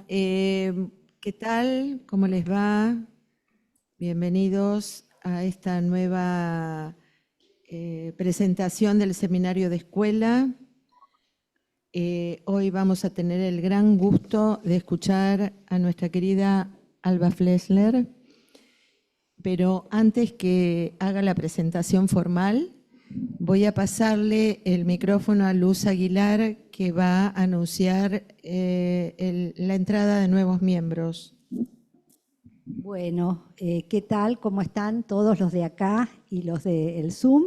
¿Qué tal? ¿Cómo les va? Bienvenidos a esta nueva presentación del seminario de escuela. Hoy vamos a tener el gran gusto de escuchar a nuestra querida Alba Flesler, pero antes que haga la presentación formal, voy a pasarle el micrófono a Luz Aguilar, que va a anunciar la entrada de nuevos miembros. Bueno, ¿qué tal? ¿Cómo están todos los de acá y los del Zoom?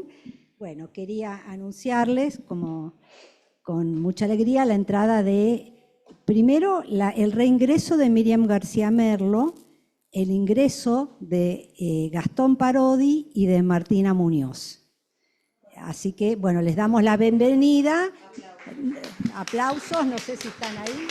Bueno, quería anunciarles con mucha alegría la entrada de, primero, el reingreso de Miriam García Merlo, el ingreso de Gastón Parodi y de Martina Muñoz. Así que, bueno, les damos la bienvenida. Aplausos, no sé si están ahí.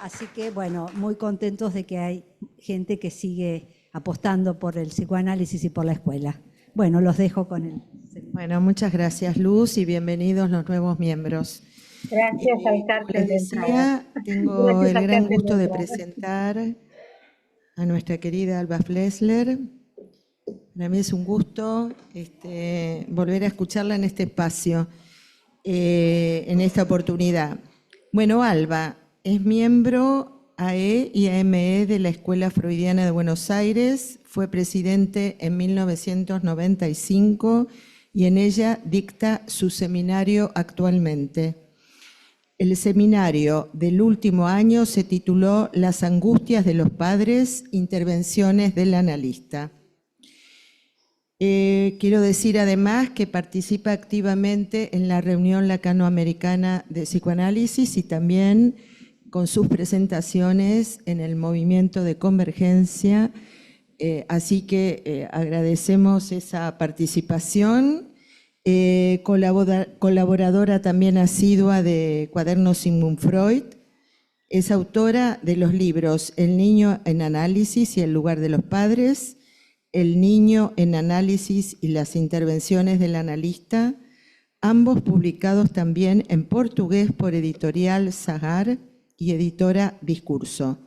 Así que, bueno, muy contentos de que hay gente que sigue apostando por el psicoanálisis y por la escuela. Bueno, los dejo con él. Bueno, muchas gracias, Luz, y bienvenidos los nuevos miembros. Gracias al Les cártel de decía, entrada. tengo Gracias el al gran cártel gusto de de entrada. presentar a nuestra querida Alba Flesler. Para mí es un gusto volver a escucharla en este espacio, en esta oportunidad. Bueno, Alba es miembro AE y AME de la Escuela Freudiana de Buenos Aires, fue presidente en 1995 y en ella dicta su seminario actualmente. El seminario del último año se tituló Las angustias de los padres, intervenciones del analista. Quiero decir además que participa activamente en la reunión lacanoamericana de psicoanálisis y también con sus presentaciones en el movimiento de convergencia, así que agradecemos esa participación. Colaboradora también asidua de Cuadernos Sigmund Freud, es autora de los libros El niño en análisis y el lugar de los padres, El niño en análisis y las intervenciones del analista, ambos publicados también en portugués por Editorial Sagar y Editora Discurso.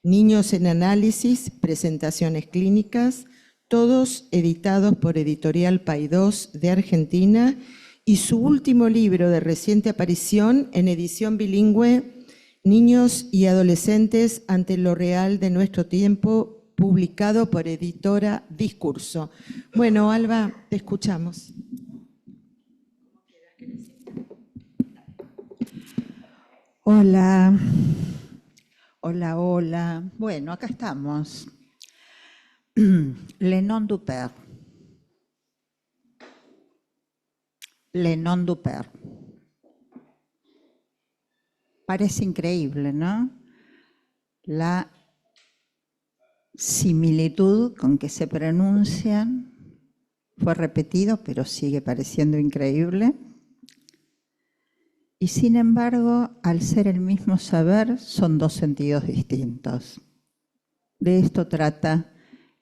Niños en análisis, presentaciones clínicas, todos editados por Editorial Paidós de Argentina, y su último libro de reciente aparición en edición bilingüe, Niños y adolescentes ante lo real de nuestro tiempo, publicado por Editora Discurso. Bueno, Alba, te escuchamos. Hola, hola, hola. Bueno, acá estamos. Le nom du père. Le nom du père. Parece increíble, ¿no? La similitud con que se pronuncian fue repetido, pero sigue pareciendo increíble. Y sin embargo, al ser el mismo saber, son dos sentidos distintos. De esto trata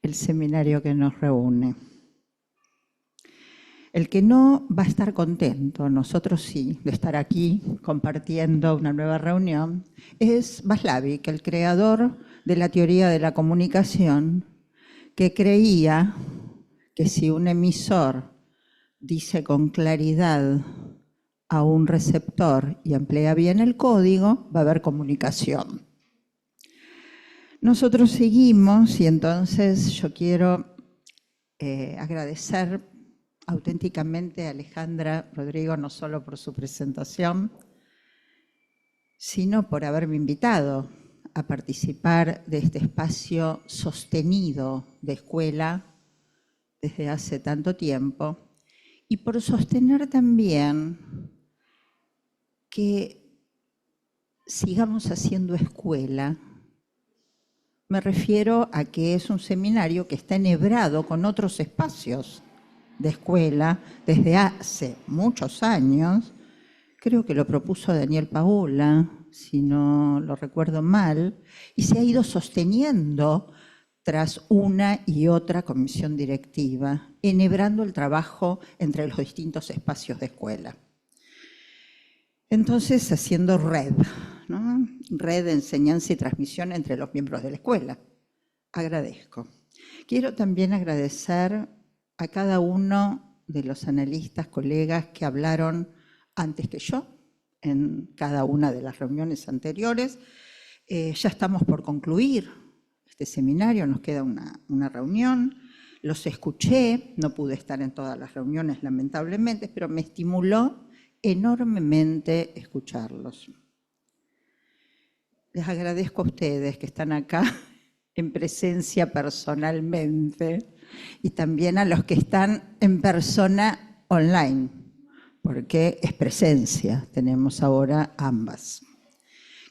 el seminario que nos reúne. El que no va a estar contento, nosotros sí, de estar aquí compartiendo una nueva reunión, es Václavic, el creador de la teoría de la comunicación, que creía que si un emisor dice con claridad a un receptor y emplea bien el código, va a haber comunicación. Nosotros seguimos y entonces yo quiero agradecer auténticamente a Alejandra Rodrigo, no solo por su presentación, sino por haberme invitado a participar de este espacio sostenido de escuela desde hace tanto tiempo y por sostener también que sigamos haciendo escuela. Me refiero a que es un seminario que está enhebrado con otros espacios de escuela desde hace muchos años. Creo que lo propuso Daniel Paola, si no lo recuerdo mal, y se ha ido sosteniendo tras una y otra comisión directiva, enhebrando el trabajo entre los distintos espacios de escuela. Entonces, haciendo red, ¿no? Red de enseñanza y transmisión entre los miembros de la escuela. Agradezco. Quiero también agradecer a cada uno de los analistas, colegas que hablaron antes que yo en cada una de las reuniones anteriores. Ya estamos por concluir este seminario, nos queda una reunión. Los escuché, no pude estar en todas las reuniones lamentablemente, pero me estimuló enormemente escucharlos. Les agradezco a ustedes que están acá en presencia personalmente y también a los que están en persona online, porque es presencia, tenemos ahora ambas.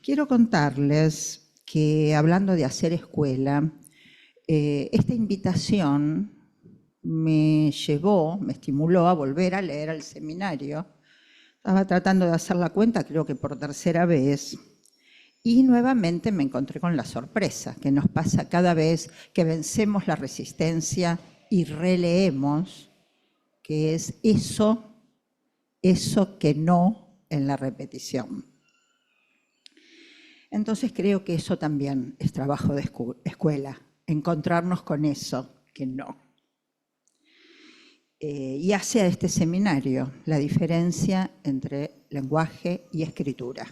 Quiero contarles que, hablando de hacer escuela, esta invitación me estimuló a volver a leer el seminario. Estaba tratando de hacer la cuenta, creo que por tercera vez, y nuevamente me encontré con la sorpresa que nos pasa cada vez que vencemos la resistencia y releemos, que es eso que no en la repetición. Entonces creo que eso también es trabajo de escuela, encontrarnos con eso que no. Y hace a este seminario la diferencia entre lenguaje y escritura.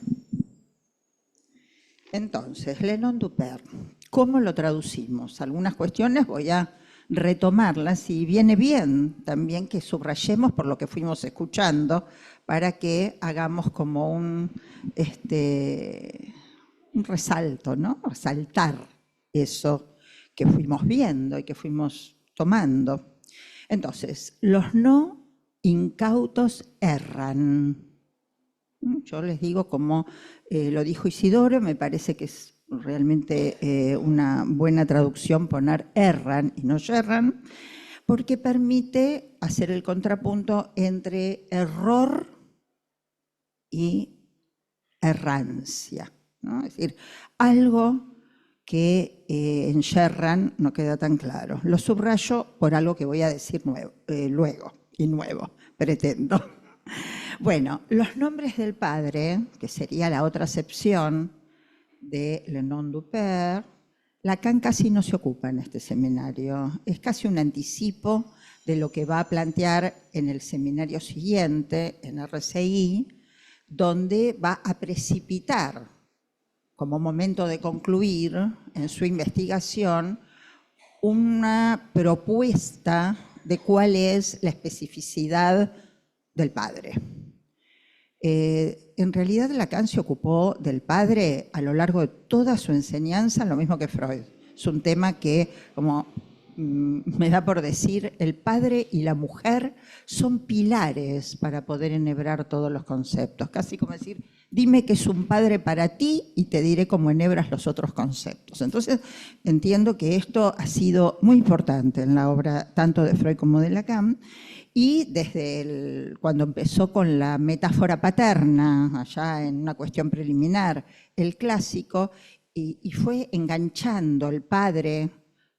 Entonces, Le Nom du Père, ¿cómo lo traducimos? Algunas cuestiones voy a retomarlas y viene bien también que subrayemos por lo que fuimos escuchando para que hagamos como un resalto, ¿no? Resaltar eso que fuimos viendo y que fuimos tomando. Entonces, los no incautos erran. Yo les digo, como lo dijo Isidoro, me parece que es realmente una buena traducción poner erran y no yerran, porque permite hacer el contrapunto entre error y errancia, ¿no? Es decir, algo que en yerran no queda tan claro. Lo subrayo por algo que voy a decir luego, y nuevo, pretendo. Bueno, los nombres del padre, que sería la otra acepción de Le Nom du Père, Lacan casi no se ocupa en este seminario. Es casi un anticipo de lo que va a plantear en el seminario siguiente, en RCI, donde va a precipitar, como momento de concluir en su investigación, una propuesta de cuál es la especificidad del padre. En realidad Lacan se ocupó del padre a lo largo de toda su enseñanza, lo mismo que Freud. Es un tema que, como me da por decir, el padre y la mujer son pilares para poder enhebrar todos los conceptos. Casi como decir, dime que es un padre para ti y te diré cómo enhebras los otros conceptos. Entonces entiendo que esto ha sido muy importante en la obra tanto de Freud como de Lacan. Y desde cuando empezó con la metáfora paterna, allá en una cuestión preliminar, el clásico, y fue enganchando el padre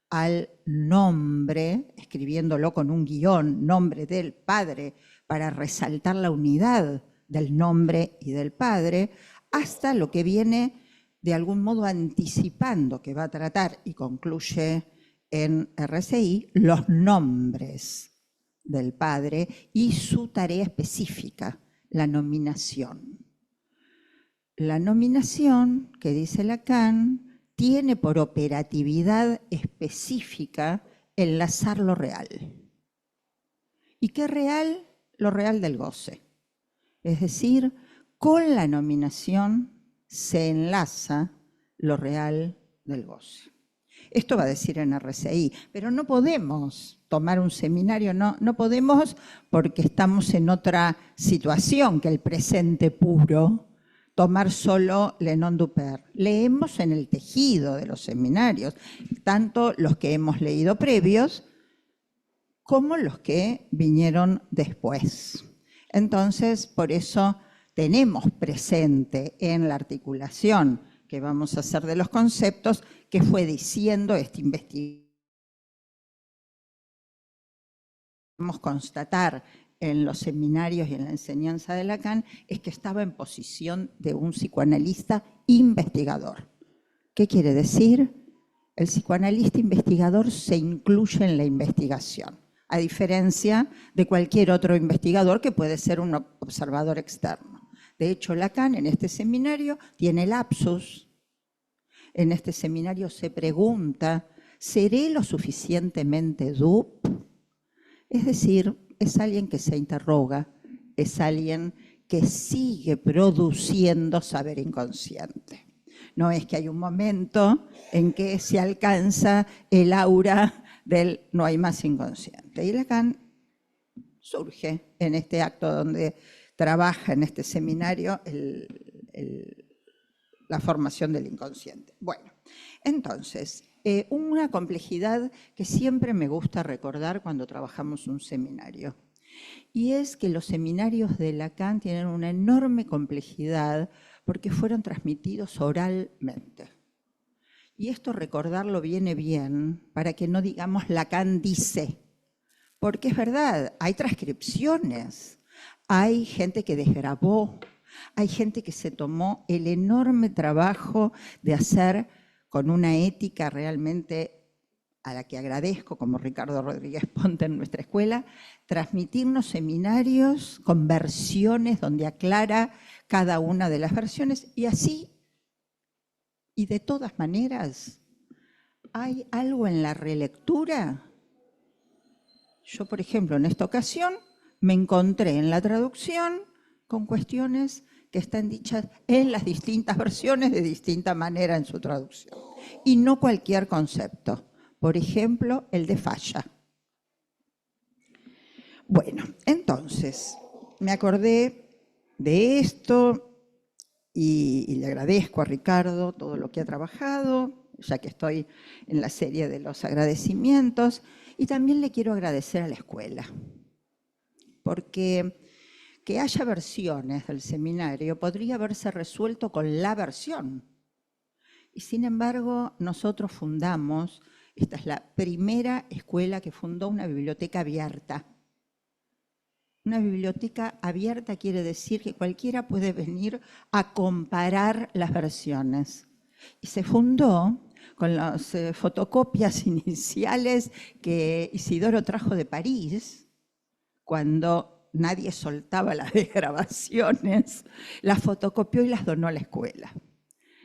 al nombre, escribiéndolo con un guión, nombre del padre, para resaltar la unidad del nombre y del padre, hasta lo que viene de algún modo anticipando, que va a tratar y concluye en RCI, los nombres del padre y su tarea específica, la nominación. La nominación, que dice Lacan, tiene por operatividad específica enlazar lo real. ¿Y qué real? Lo real del goce. Es decir, con la nominación se enlaza lo real del goce. Esto va a decir en RCI, pero no podemos tomar un seminario, no podemos porque estamos en otra situación que el presente puro, tomar solo Le Nom du Père. Leemos en el tejido de los seminarios, tanto los que hemos leído previos como los que vinieron después. Entonces, por eso tenemos presente en la articulación que vamos a hacer de los conceptos, que fue diciendo este investigador. Podemos constatar en los seminarios y en la enseñanza de Lacan es que estaba en posición de un psicoanalista investigador. ¿Qué quiere decir? El psicoanalista investigador se incluye en la investigación, a diferencia de cualquier otro investigador que puede ser un observador externo. De hecho, Lacan en este seminario tiene lapsus. En este seminario se pregunta, ¿seré lo suficientemente dupe? Es decir, es alguien que se interroga, es alguien que sigue produciendo saber inconsciente. No es que hay un momento en que se alcanza el aura del no hay más inconsciente. Y Lacan surge en este acto donde trabaja en este seminario la formación del inconsciente. Bueno, entonces, una complejidad que siempre me gusta recordar cuando trabajamos un seminario, y es que los seminarios de Lacan tienen una enorme complejidad porque fueron transmitidos oralmente. Y esto recordarlo viene bien para que no digamos Lacan dice, porque es verdad, hay transcripciones, hay gente que desgrabó, hay gente que se tomó el enorme trabajo de hacer con una ética realmente a la que agradezco, como Ricardo Rodríguez Ponte en nuestra escuela, transmitirnos seminarios con versiones donde aclara cada una de las versiones y así, y de todas maneras, ¿hay algo en la relectura? Yo, por ejemplo, en esta ocasión me encontré en la traducción con cuestiones que están dichas en las distintas versiones de distinta manera en su traducción. Y no cualquier concepto. Por ejemplo, el de falla. Bueno, entonces, me acordé de esto y le agradezco a Ricardo todo lo que ha trabajado, ya que estoy en la serie de los agradecimientos, y también le quiero agradecer a la escuela, porque que haya versiones del seminario podría haberse resuelto con la versión. Y sin embargo, nosotros fundamos, esta es la primera escuela que fundó una biblioteca abierta. Una biblioteca abierta quiere decir que cualquiera puede venir a comparar las versiones. Y se fundó con las fotocopias iniciales que Isidoro trajo de París, cuando nadie soltaba las desgrabaciones, las fotocopió y las donó a la escuela.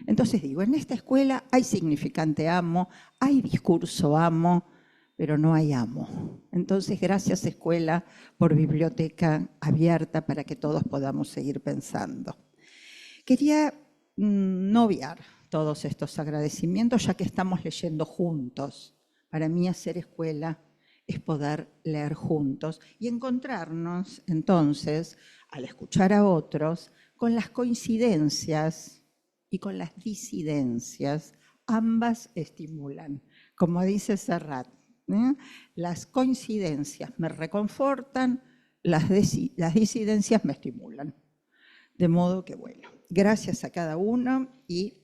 Entonces digo, en esta escuela hay significante amo, hay discurso amo, pero no hay amo. Entonces, gracias escuela por biblioteca abierta para que todos podamos seguir pensando. Quería no obviar todos estos agradecimientos, ya que estamos leyendo juntos. Para mí hacer escuela es poder leer juntos y encontrarnos, entonces, al escuchar a otros, con las coincidencias y con las disidencias. Ambas estimulan. Como dice Serrat, las coincidencias me reconfortan, las disidencias me estimulan. De modo que, bueno, gracias a cada uno y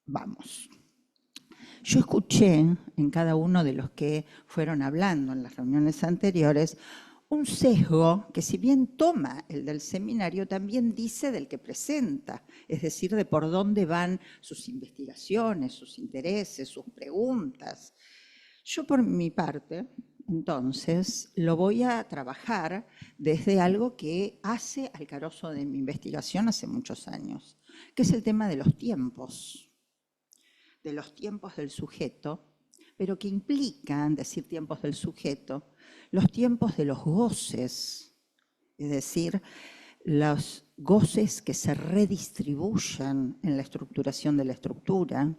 vamos. Yo escuché en cada uno de los que fueron hablando en las reuniones anteriores un sesgo que, si bien toma el del seminario, también dice del que presenta, es decir, de por dónde van sus investigaciones, sus intereses, sus preguntas. Yo, por mi parte, entonces, lo voy a trabajar desde algo que hace al carozo de mi investigación hace muchos años, que es el tema de los tiempos del sujeto, pero que implican, decir tiempos del sujeto, los tiempos de los goces, es decir, los goces que se redistribuyen en la estructuración de la estructura,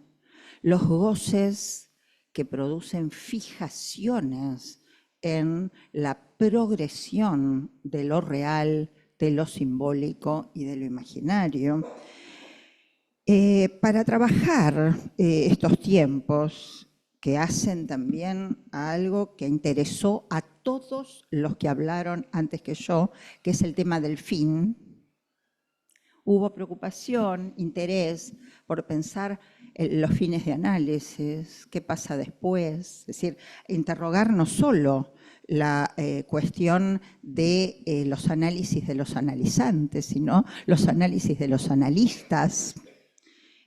los goces que producen fijaciones en la progresión de lo real, de lo simbólico y de lo imaginario. Para trabajar estos tiempos que hacen también a algo que interesó a todos los que hablaron antes que yo, que es el tema del fin, hubo preocupación, interés por pensar los fines de análisis, qué pasa después, es decir, interrogar no solo la cuestión de los análisis de los analizantes, sino los análisis de los analistas.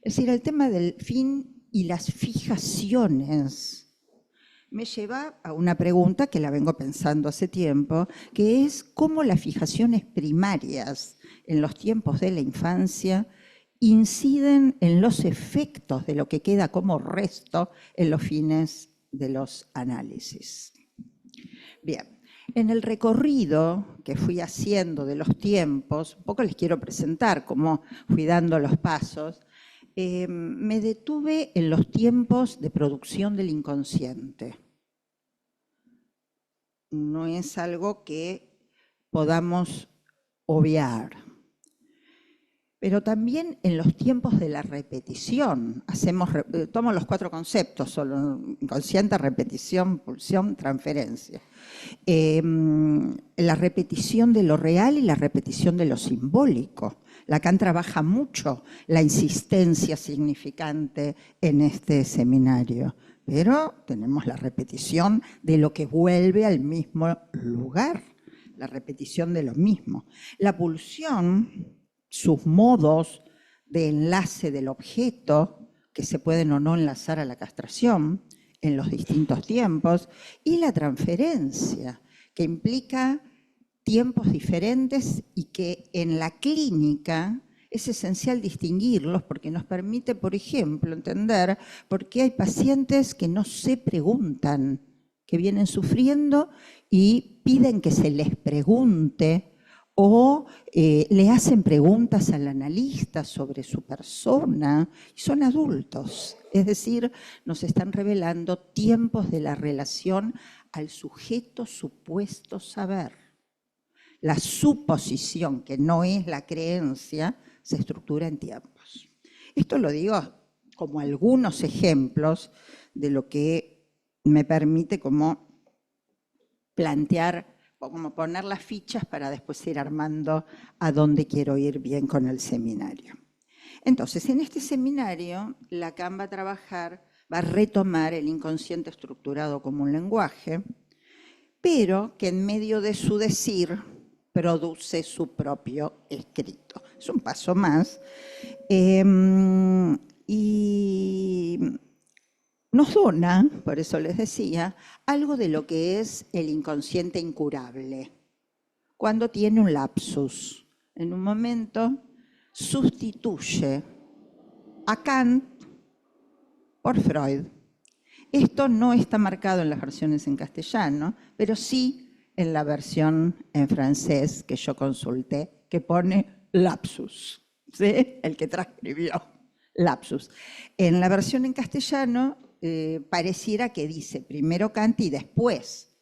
Es decir, el tema del fin y las fijaciones me lleva a una pregunta que la vengo pensando hace tiempo, que es cómo las fijaciones primarias en los tiempos de la infancia inciden en los efectos de lo que queda como resto en los fines de los análisis. Bien, en el recorrido que fui haciendo de los tiempos, un poco les quiero presentar cómo fui dando los pasos, me detuve en los tiempos de producción del inconsciente. No es algo que podamos obviar, pero también en los tiempos de la repetición. Tomo los 4 conceptos, solo inconsciente, repetición, pulsión, transferencia. La repetición de lo real y la repetición de lo simbólico. Lacan trabaja mucho la insistencia significante en este seminario, pero tenemos la repetición de lo que vuelve al mismo lugar, la repetición de lo mismo. La pulsión, sus modos de enlace del objeto, que se pueden o no enlazar a la castración en los distintos tiempos, y la transferencia, que implica tiempos diferentes y que en la clínica es esencial distinguirlos porque nos permite, por ejemplo, entender por qué hay pacientes que no se preguntan, que vienen sufriendo y piden que se les pregunte o le hacen preguntas al analista sobre su persona, y son adultos. Es decir, nos están revelando tiempos de la relación al sujeto supuesto saber. La suposición, que no es la creencia, se estructura en tiempos. Esto lo digo como algunos ejemplos de lo que me permite como plantear, o como poner las fichas para después ir armando a dónde quiero ir bien con el seminario. Entonces, en este seminario, Lacan va a retomar el inconsciente estructurado como un lenguaje, pero que en medio de su decir produce su propio escrito. Es un paso más. Y nos dona, por eso les decía, algo de lo que es el inconsciente incurable. Cuando tiene un lapsus, en un momento sustituye a Kant por Freud. Esto no está marcado en las versiones en castellano, pero sí en la versión en francés que yo consulté, que pone lapsus, ¿sí? El que transcribió, lapsus. En la versión en castellano pareciera que dice primero Kant y después,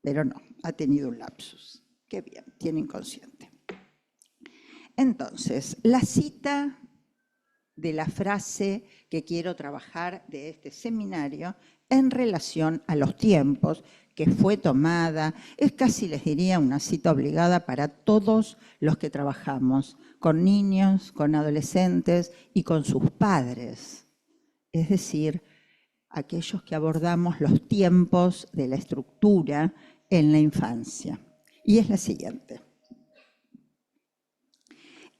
pero no, ha tenido un lapsus. Qué bien, tiene inconsciente. Entonces, la cita de la frase que quiero trabajar de este seminario en relación a los tiempos, que fue tomada, es casi, les diría, una cita obligada para todos los que trabajamos, con niños, con adolescentes y con sus padres. Es decir, aquellos que abordamos los tiempos de la estructura en la infancia. Y es la siguiente.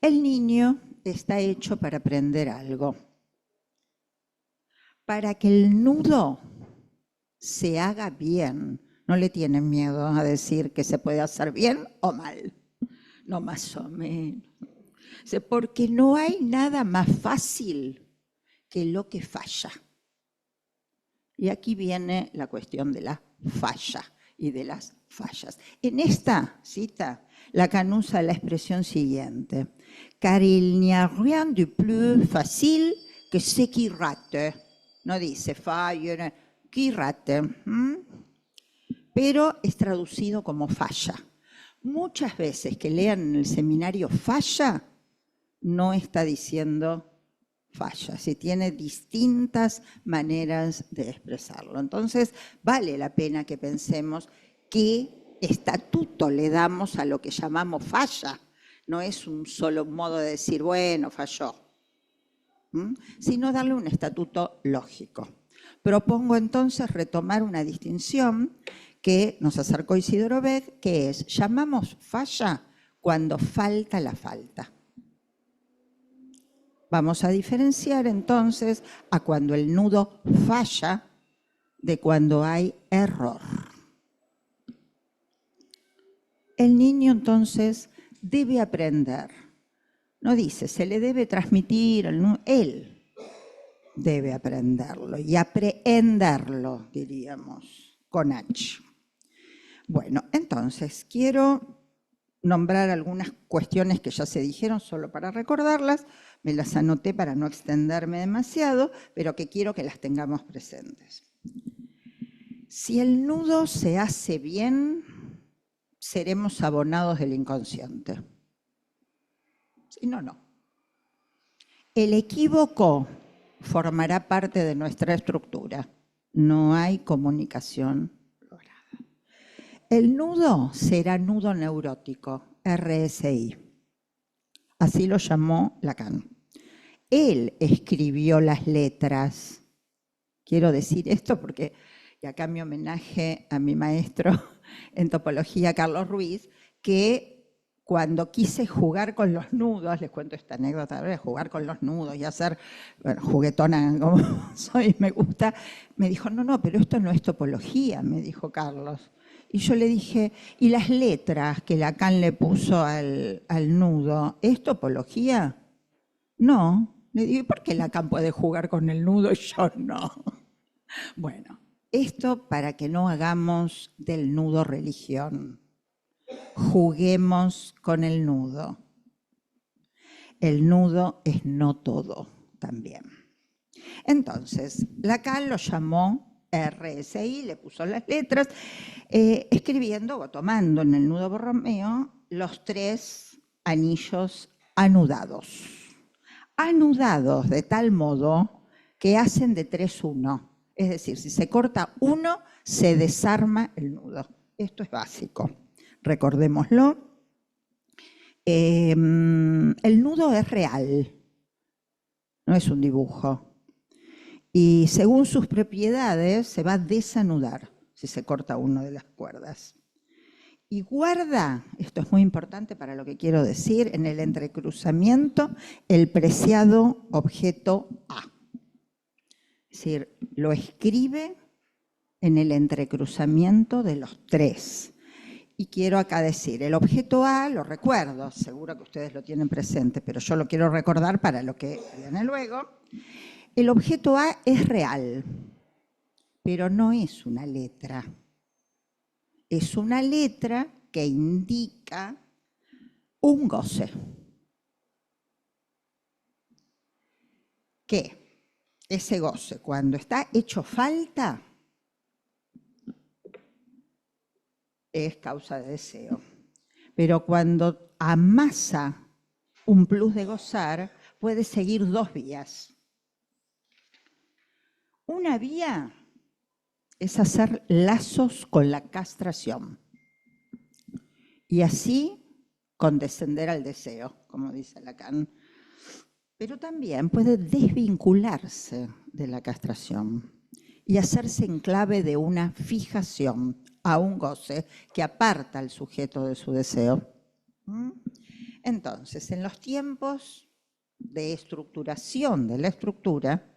El niño está hecho para aprender algo. Para que el nudo se haga bien. No le tienen miedo a decir que se puede hacer bien o mal. No, más o menos. Porque no hay nada más fácil que lo que falla. Y aquí viene la cuestión de la falla y de las fallas. En esta cita, Lacan usa la expresión siguiente. Car il n'y a rien de plus facile que ce qui rate. No dice falla, qui rate. Pero es traducido como falla. Muchas veces que lean en el seminario falla, no está diciendo falla, si tiene distintas maneras de expresarlo. Entonces, vale la pena que pensemos qué estatuto le damos a lo que llamamos falla. No es un solo modo de decir, bueno, falló, sino darle un estatuto lógico. Propongo entonces retomar una distinción que nos acercó Isidoro Beck, que es, llamamos falla cuando falta la falta. Vamos a diferenciar entonces a cuando el nudo falla de cuando hay error. El niño entonces debe aprender. No dice, se le debe transmitir, él debe aprenderlo y aprehenderlo, diríamos, con H. Bueno, entonces quiero nombrar algunas cuestiones que ya se dijeron solo para recordarlas, me las anoté para no extenderme demasiado, pero que quiero que las tengamos presentes. Si el nudo se hace bien, seremos abonados del inconsciente. Si no, no. El equívoco formará parte de nuestra estructura. No hay comunicación lograda. El nudo será nudo neurótico, RSI. Así lo llamó Lacan. Él escribió las letras. Quiero decir esto porque, y acá mi homenaje a mi maestro en topología, Carlos Ruiz, que cuando quise jugar con los nudos, les cuento esta anécdota, de jugar con los nudos y hacer, bueno, juguetona como soy, me gusta, me dijo, no, pero esto no es topología, me dijo Carlos. Y yo le dije, ¿y las letras que Lacan le puso al nudo, es topología? No. Le digo, ¿y por qué Lacan puede jugar con el nudo y yo no? Bueno, esto para que no hagamos del nudo religión. Juguemos con el nudo. El nudo es no todo también. Entonces, Lacan lo llamó RSI, le puso las letras, escribiendo o tomando en el nudo Borromeo los 3 anillos anudados. Anudados de tal modo que hacen de 3 1. Es decir, si se corta uno, se desarma el nudo. Esto es básico. Recordémoslo. El nudo es real, no es un dibujo. Y según sus propiedades se va a desanudar si se corta una de las cuerdas. Y guarda, esto es muy importante para lo que quiero decir, en el entrecruzamiento el preciado objeto A. Es decir, lo escribe en el entrecruzamiento de los 3. Y quiero acá decir, el objeto A, lo recuerdo, seguro que ustedes lo tienen presente, pero yo lo quiero recordar para lo que viene luego. El objeto A es real, pero no es una letra. Es una letra que indica un goce. Que ese goce, cuando está hecho falta, es causa de deseo. Pero cuando amasa un plus de gozar, puede seguir 2 vías. Una vía es hacer lazos con la castración y así condescender al deseo, como dice Lacan. Pero también puede desvincularse de la castración y hacerse en clave de una fijación a un goce que aparta al sujeto de su deseo. Entonces, en los tiempos de estructuración de la estructura,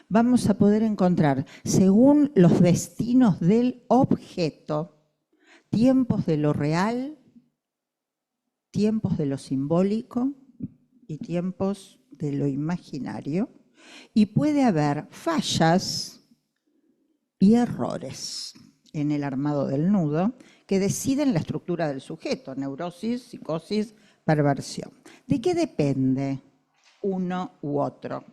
vamos a poder encontrar, según los destinos del objeto, tiempos de lo real, tiempos de lo simbólico y tiempos de lo imaginario, y puede haber fallas y errores en el armado del nudo que deciden la estructura del sujeto, neurosis, psicosis, perversión. ¿De qué depende uno u otro?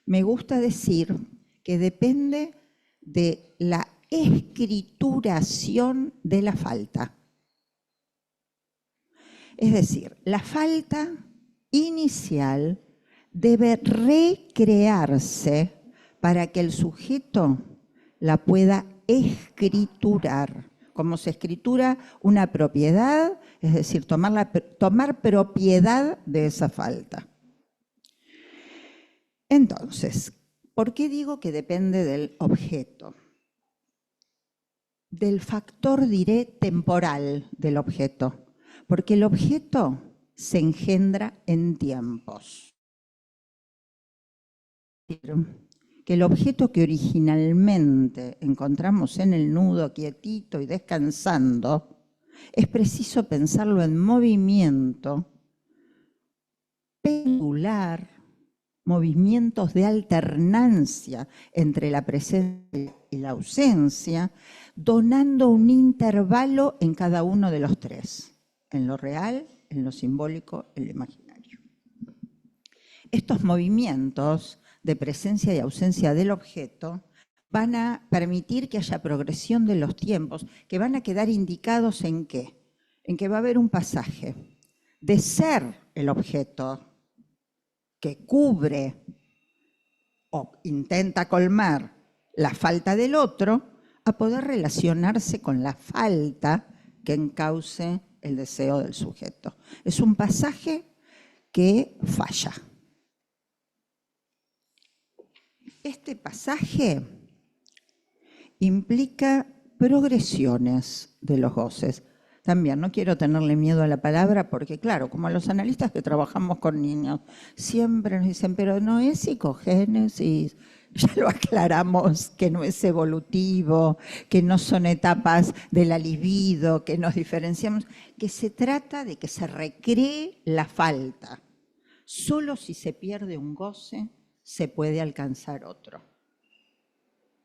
Me gusta decir que depende de la escrituración de la falta. Es decir, la falta inicial debe recrearse para que el sujeto la pueda escriturar. Como se escritura una propiedad, es decir, tomar propiedad de esa falta. Entonces, ¿por qué digo que depende del objeto? del factor, diré, temporal del objeto, porque el objeto se engendra en tiempos. Que el objeto que originalmente encontramos en el nudo, quietito y descansando, es preciso pensarlo en movimiento pendular, movimientos de alternancia entre la presencia y la ausencia, donando un intervalo en cada uno de los tres, en lo real, en lo simbólico, en lo imaginario. Estos movimientos de presencia y ausencia del objeto van a permitir que haya progresión de los tiempos, que van a quedar indicados en qué, en que va a haber un pasaje de ser el objeto que cubre o intenta colmar la falta del otro, a poder relacionarse con la falta que encauce el deseo del sujeto. Es un pasaje que falla. Este pasaje implica progresiones de los goces. También no quiero tenerle miedo a la palabra porque, claro, como los analistas que trabajamos con niños, siempre nos dicen, pero no es psicogénesis, ya lo aclaramos, que no es evolutivo, que no son etapas de la libido, que nos diferenciamos, que se trata de que se recree la falta. Solo si se pierde un goce, se puede alcanzar otro.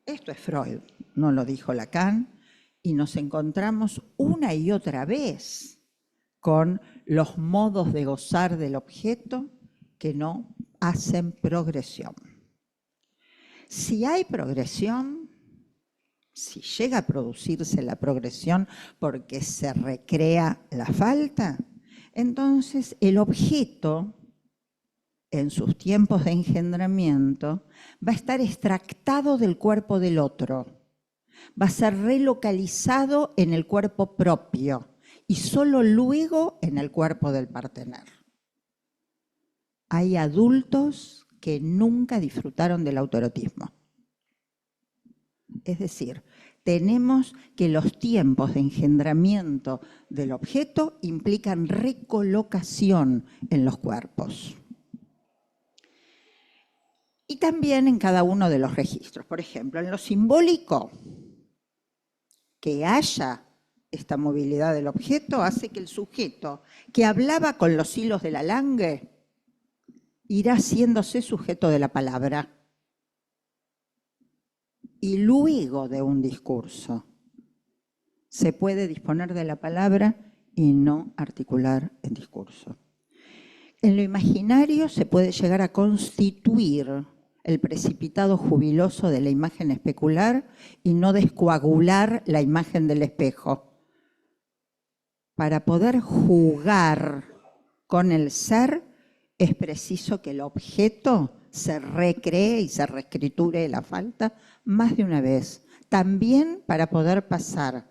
Esto es Freud, no lo dijo Lacan, y nos encontramos una y otra vez con los modos de gozar del objeto que no hacen progresión. Si hay progresión, si llega a producirse la progresión porque se recrea la falta, entonces el objeto, en sus tiempos de engendramiento, va a estar extractado del cuerpo del otro, va a ser relocalizado en el cuerpo propio y solo luego en el cuerpo del partener. Hay adultos que nunca disfrutaron del autoerotismo. Es decir, tenemos que los tiempos de engendramiento del objeto implican recolocación en los cuerpos. Y también en cada uno de los registros. Por ejemplo, en lo simbólico, que haya esta movilidad del objeto hace que el sujeto que hablaba con los hilos de la langue irá haciéndose sujeto de la palabra. Y luego de un discurso se puede disponer de la palabra y no articular el discurso. En lo imaginario se puede llegar a constituir el precipitado jubiloso de la imagen especular y no descoagular la imagen del espejo. Para poder jugar con el ser es preciso que el objeto se recree y se reescriture la falta más de una vez. También para poder pasar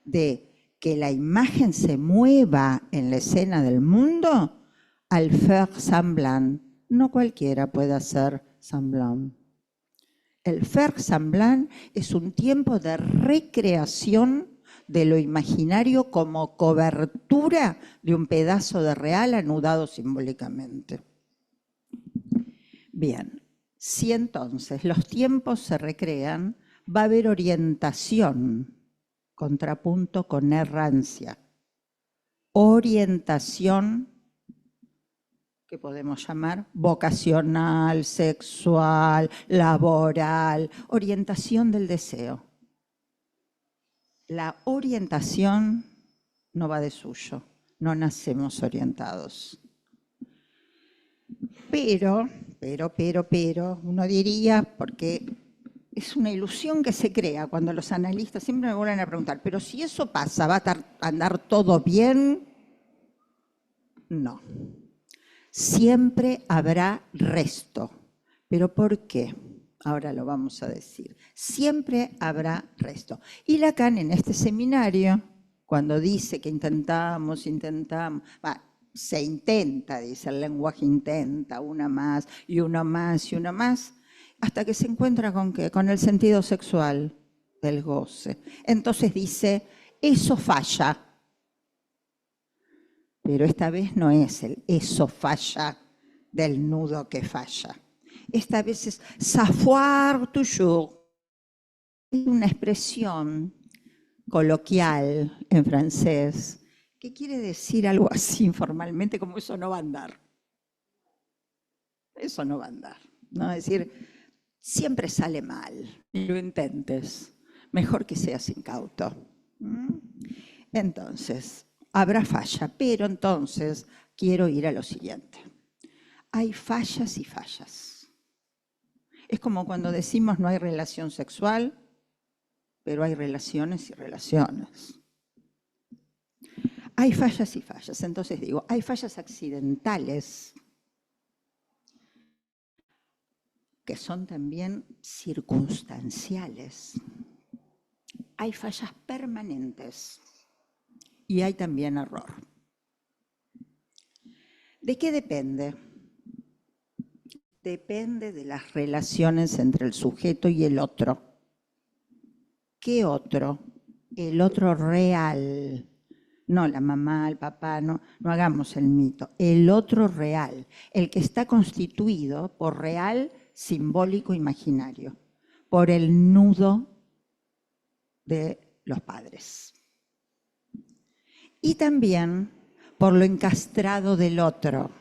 de que la imagen se mueva en la escena del mundo al faire semblant. No cualquiera puede hacer semblant. El faire semblant es un tiempo de recreación de lo imaginario como cobertura de un pedazo de real anudado simbólicamente. Bien, si entonces los tiempos se recrean, va a haber orientación, contrapunto con errancia. Orientación que podemos llamar vocacional, sexual, laboral, orientación del deseo. La orientación no va de suyo, no nacemos orientados. Pero, uno diría, porque es una ilusión que se crea cuando los analistas siempre me vuelven a preguntar, pero si eso pasa, ¿va a andar todo bien? No. Siempre habrá resto. ¿Pero por qué? Ahora lo vamos a decir. Siempre habrá resto. Y Lacan en este seminario, cuando dice que se intenta, dice el lenguaje intenta, una más y una más y una más, hasta que se encuentra con ¿qué? Con el sentido sexual. del goce. Entonces dice, eso falla. Pero esta vez no es el eso falla del nudo que falla. Esta vez es savoir toujours. Es una expresión coloquial en francés que quiere decir algo así informalmente como eso no va a andar. Eso no va a andar. ¿No? Es decir, siempre sale mal. Ni lo intentes. Mejor que seas incauto. Entonces, habrá falla, pero entonces quiero ir a lo siguiente. Hay fallas y fallas. Es como cuando decimos no hay relación sexual, pero hay relaciones y relaciones. Hay fallas y fallas. Entonces digo, hay fallas accidentales que son también circunstanciales. Hay fallas permanentes y hay también error. ¿De qué depende? Depende de las relaciones entre el sujeto y el otro. ¿Qué otro? El otro real. No la mamá, el papá, no hagamos el mito. El otro real, el que está constituido por real, simbólico, imaginario, por el nudo de los padres. Y también por lo encastrado del otro.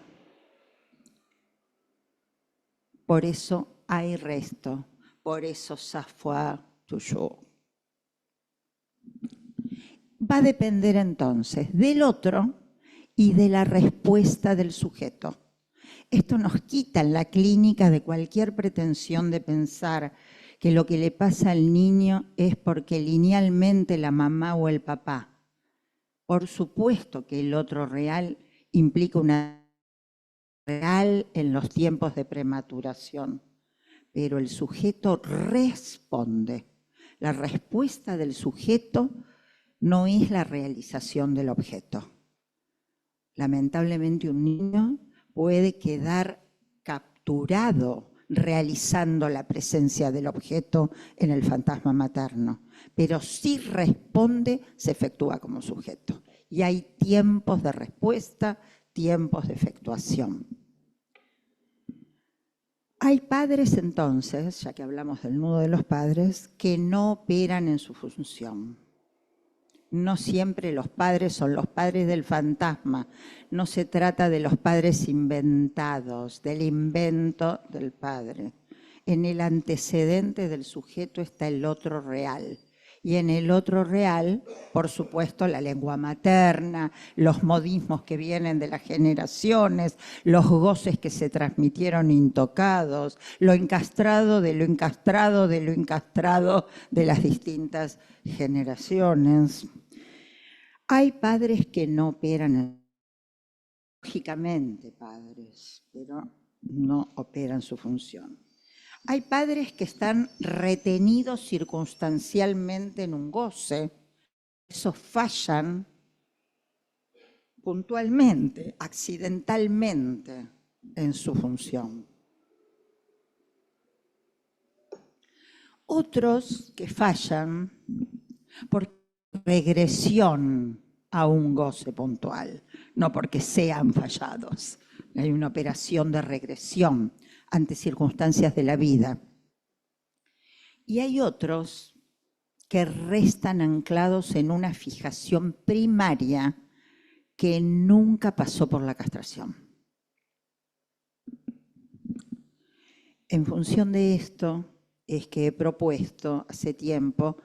Por eso hay resto, por eso savoir toujours. Va a depender entonces del otro y de la respuesta del sujeto. Esto nos quita en la clínica de cualquier pretensión de pensar que lo que le pasa al niño es porque linealmente la mamá o el papá. Por supuesto que el otro real implica una real en los tiempos de prematuración, pero el sujeto responde. La respuesta del sujeto no es la realización del objeto. Lamentablemente un niño puede quedar capturado realizando la presencia del objeto en el fantasma materno, pero si responde, se efectúa como sujeto. Y hay tiempos de respuesta, tiempos de efectuación. Hay padres entonces, ya que hablamos del nudo de los padres, que no operan en su función. No siempre los padres son los padres del fantasma. No se trata de los padres inventados, del invento del padre. En el antecedente del sujeto está el otro real. Y en el otro real, por supuesto, la lengua materna, los modismos que vienen de las generaciones, los goces que se transmitieron intocados, lo encastrado de lo encastrado de lo encastrado de las distintas generaciones. Hay padres que no operan, lógicamente padres, pero no operan su función. Hay padres que están retenidos circunstancialmente en un goce, esos fallan puntualmente, accidentalmente en su función. Otros que fallan por regresión a un goce puntual, no porque sean fallados. Hay una operación de regresión ante circunstancias de la vida. Y hay otros que restan anclados en una fijación primaria que nunca pasó por la castración. En función de esto es que he propuesto hace tiempo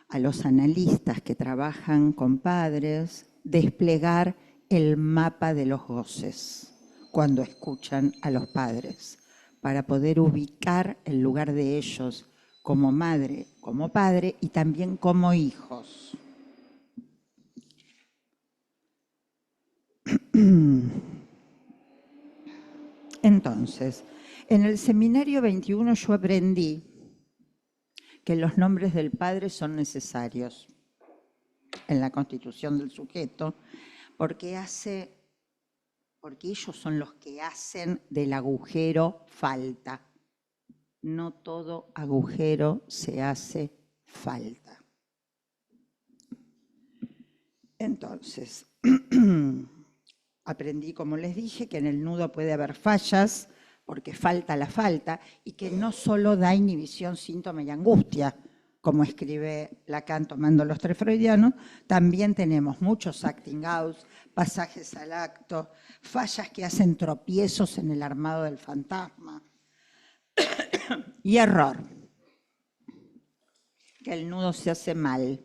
a los analistas que trabajan con padres desplegar el mapa de los goces cuando escuchan a los padres, para poder ubicar el lugar de ellos como madre, como padre y también como hijos. Entonces, en el seminario 21 yo aprendí que los nombres del padre son necesarios en la constitución del sujeto, porque ellos son los que hacen del agujero falta. No todo agujero se hace falta. Entonces, aprendí, como les dije, que en el nudo puede haber fallas, porque falta la falta, y que no solo da inhibición, síntoma y angustia, como escribe Lacan tomando los tres freudianos, también tenemos muchos acting outs, pasajes al acto, fallas que hacen tropiezos en el armado del fantasma, y error, que el nudo se hace mal.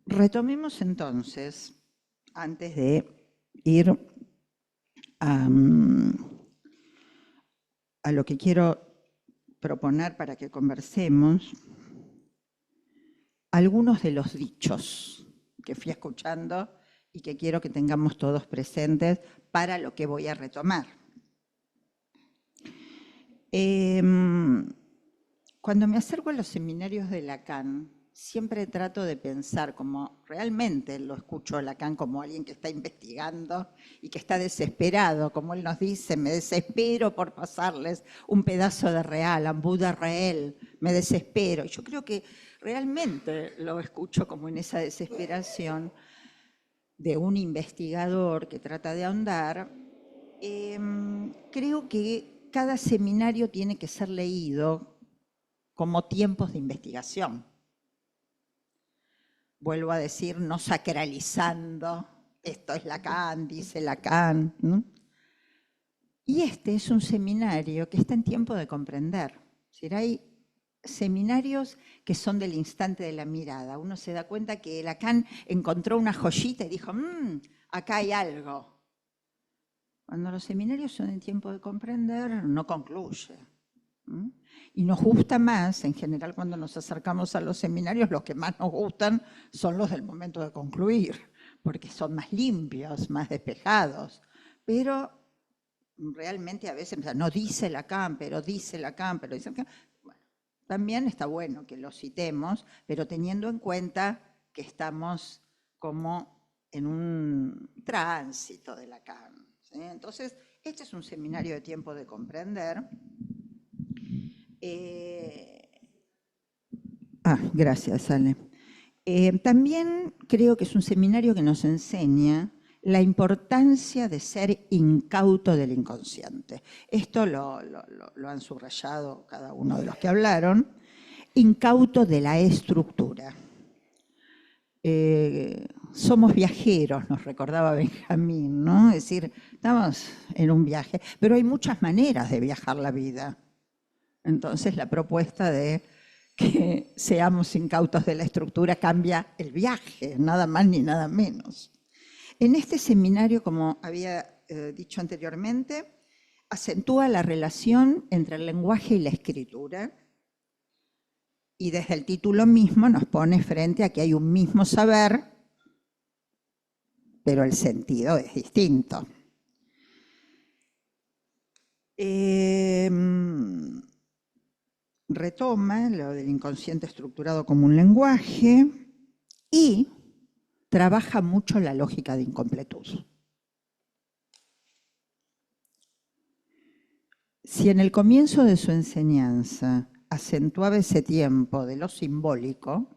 Retomemos entonces, antes de ir a lo que quiero proponer para que conversemos, algunos de los dichos que fui escuchando y que quiero que tengamos todos presentes para lo que voy a retomar. Cuando me acerco a los seminarios de Lacan, siempre trato de pensar como realmente lo escucho a Lacan como alguien que está investigando y que está desesperado, como él nos dice, me desespero por pasarles un pedazo de real, un Buda real, me desespero. Y yo creo que realmente lo escucho como en esa desesperación de un investigador que trata de ahondar. Creo que cada seminario tiene que ser leído como tiempos de investigación. Vuelvo a decir, no sacralizando, esto es Lacan, dice Lacan, ¿no? Y este es un seminario que está en tiempo de comprender. Es decir, hay seminarios que son del instante de la mirada. Uno se da cuenta que Lacan encontró una joyita y dijo, acá hay algo. Cuando los seminarios son en tiempo de comprender, no concluye. Y nos gusta más, en general, cuando nos acercamos a los seminarios, los que más nos gustan son los del momento de concluir, porque son más limpios, más despejados. Pero realmente a veces no dice Lacan, pero dice Lacan, pero dice Lacan. Bueno, también está bueno que lo citemos, pero teniendo en cuenta que estamos como en un tránsito de Lacan, ¿sí? Entonces, este es un seminario de tiempo de comprender. Gracias, Ale. También creo que es un seminario que nos enseña la importancia de ser incauto del inconsciente. Esto lo han subrayado cada uno de los que hablaron. Incauto de la estructura. Somos viajeros, nos recordaba Benjamín, ¿no? Es decir, estamos en un viaje, pero hay muchas maneras de viajar la vida. Entonces, la propuesta de que seamos incautos de la estructura cambia el viaje, nada más ni nada menos. En este seminario, como había dicho anteriormente, acentúa la relación entre el lenguaje y la escritura, y desde el título mismo nos pone frente a que hay un mismo saber, pero el sentido es distinto. Retoma lo del inconsciente estructurado como un lenguaje y trabaja mucho la lógica de incompletud. Si en el comienzo de su enseñanza acentuaba ese tiempo de lo simbólico,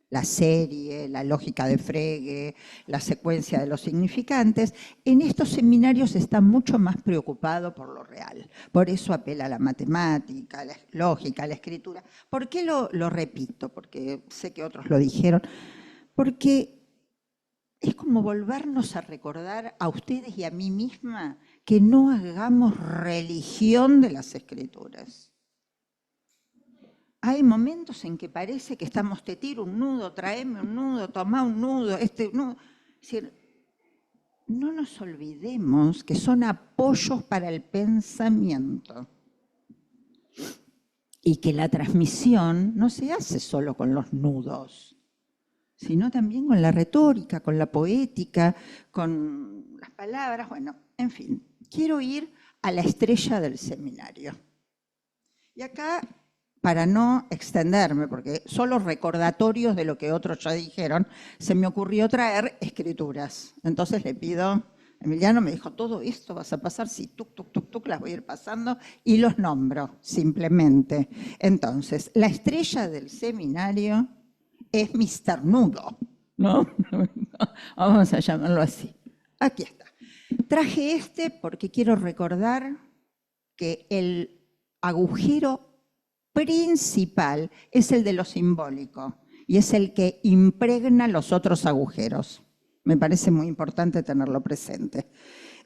la serie, la lógica de Frege, la secuencia de los significantes, en estos seminarios está mucho más preocupado por lo real. Por eso apela a la matemática, a la lógica, a la escritura. ¿Por qué lo repito? Porque sé que otros lo dijeron. Porque es como volvernos a recordar a ustedes y a mí misma que no hagamos religión de las escrituras. Hay momentos en que parece que estamos, te tiro un nudo, tráeme un nudo, tomá un nudo, nudo. Es decir, no nos olvidemos que son apoyos para el pensamiento y que la transmisión no se hace solo con los nudos, sino también con la retórica, con la poética, con las palabras. Bueno, en fin, quiero ir a la estrella del seminario. Y acá, para no extenderme, porque solo recordatorios de lo que otros ya dijeron, se me ocurrió traer escrituras. Entonces le pido Emiliano me dijo, todo esto vas a pasar, sí, tuc, tuc, tuc, tuc, las voy a ir pasando y los nombro simplemente. Entonces, la estrella del seminario es Mr. Nudo, ¿no? Vamos a llamarlo así. Aquí está. Traje este porque quiero recordar que el agujero principal es el de lo simbólico y es el que impregna los otros agujeros. Me parece muy importante tenerlo presente.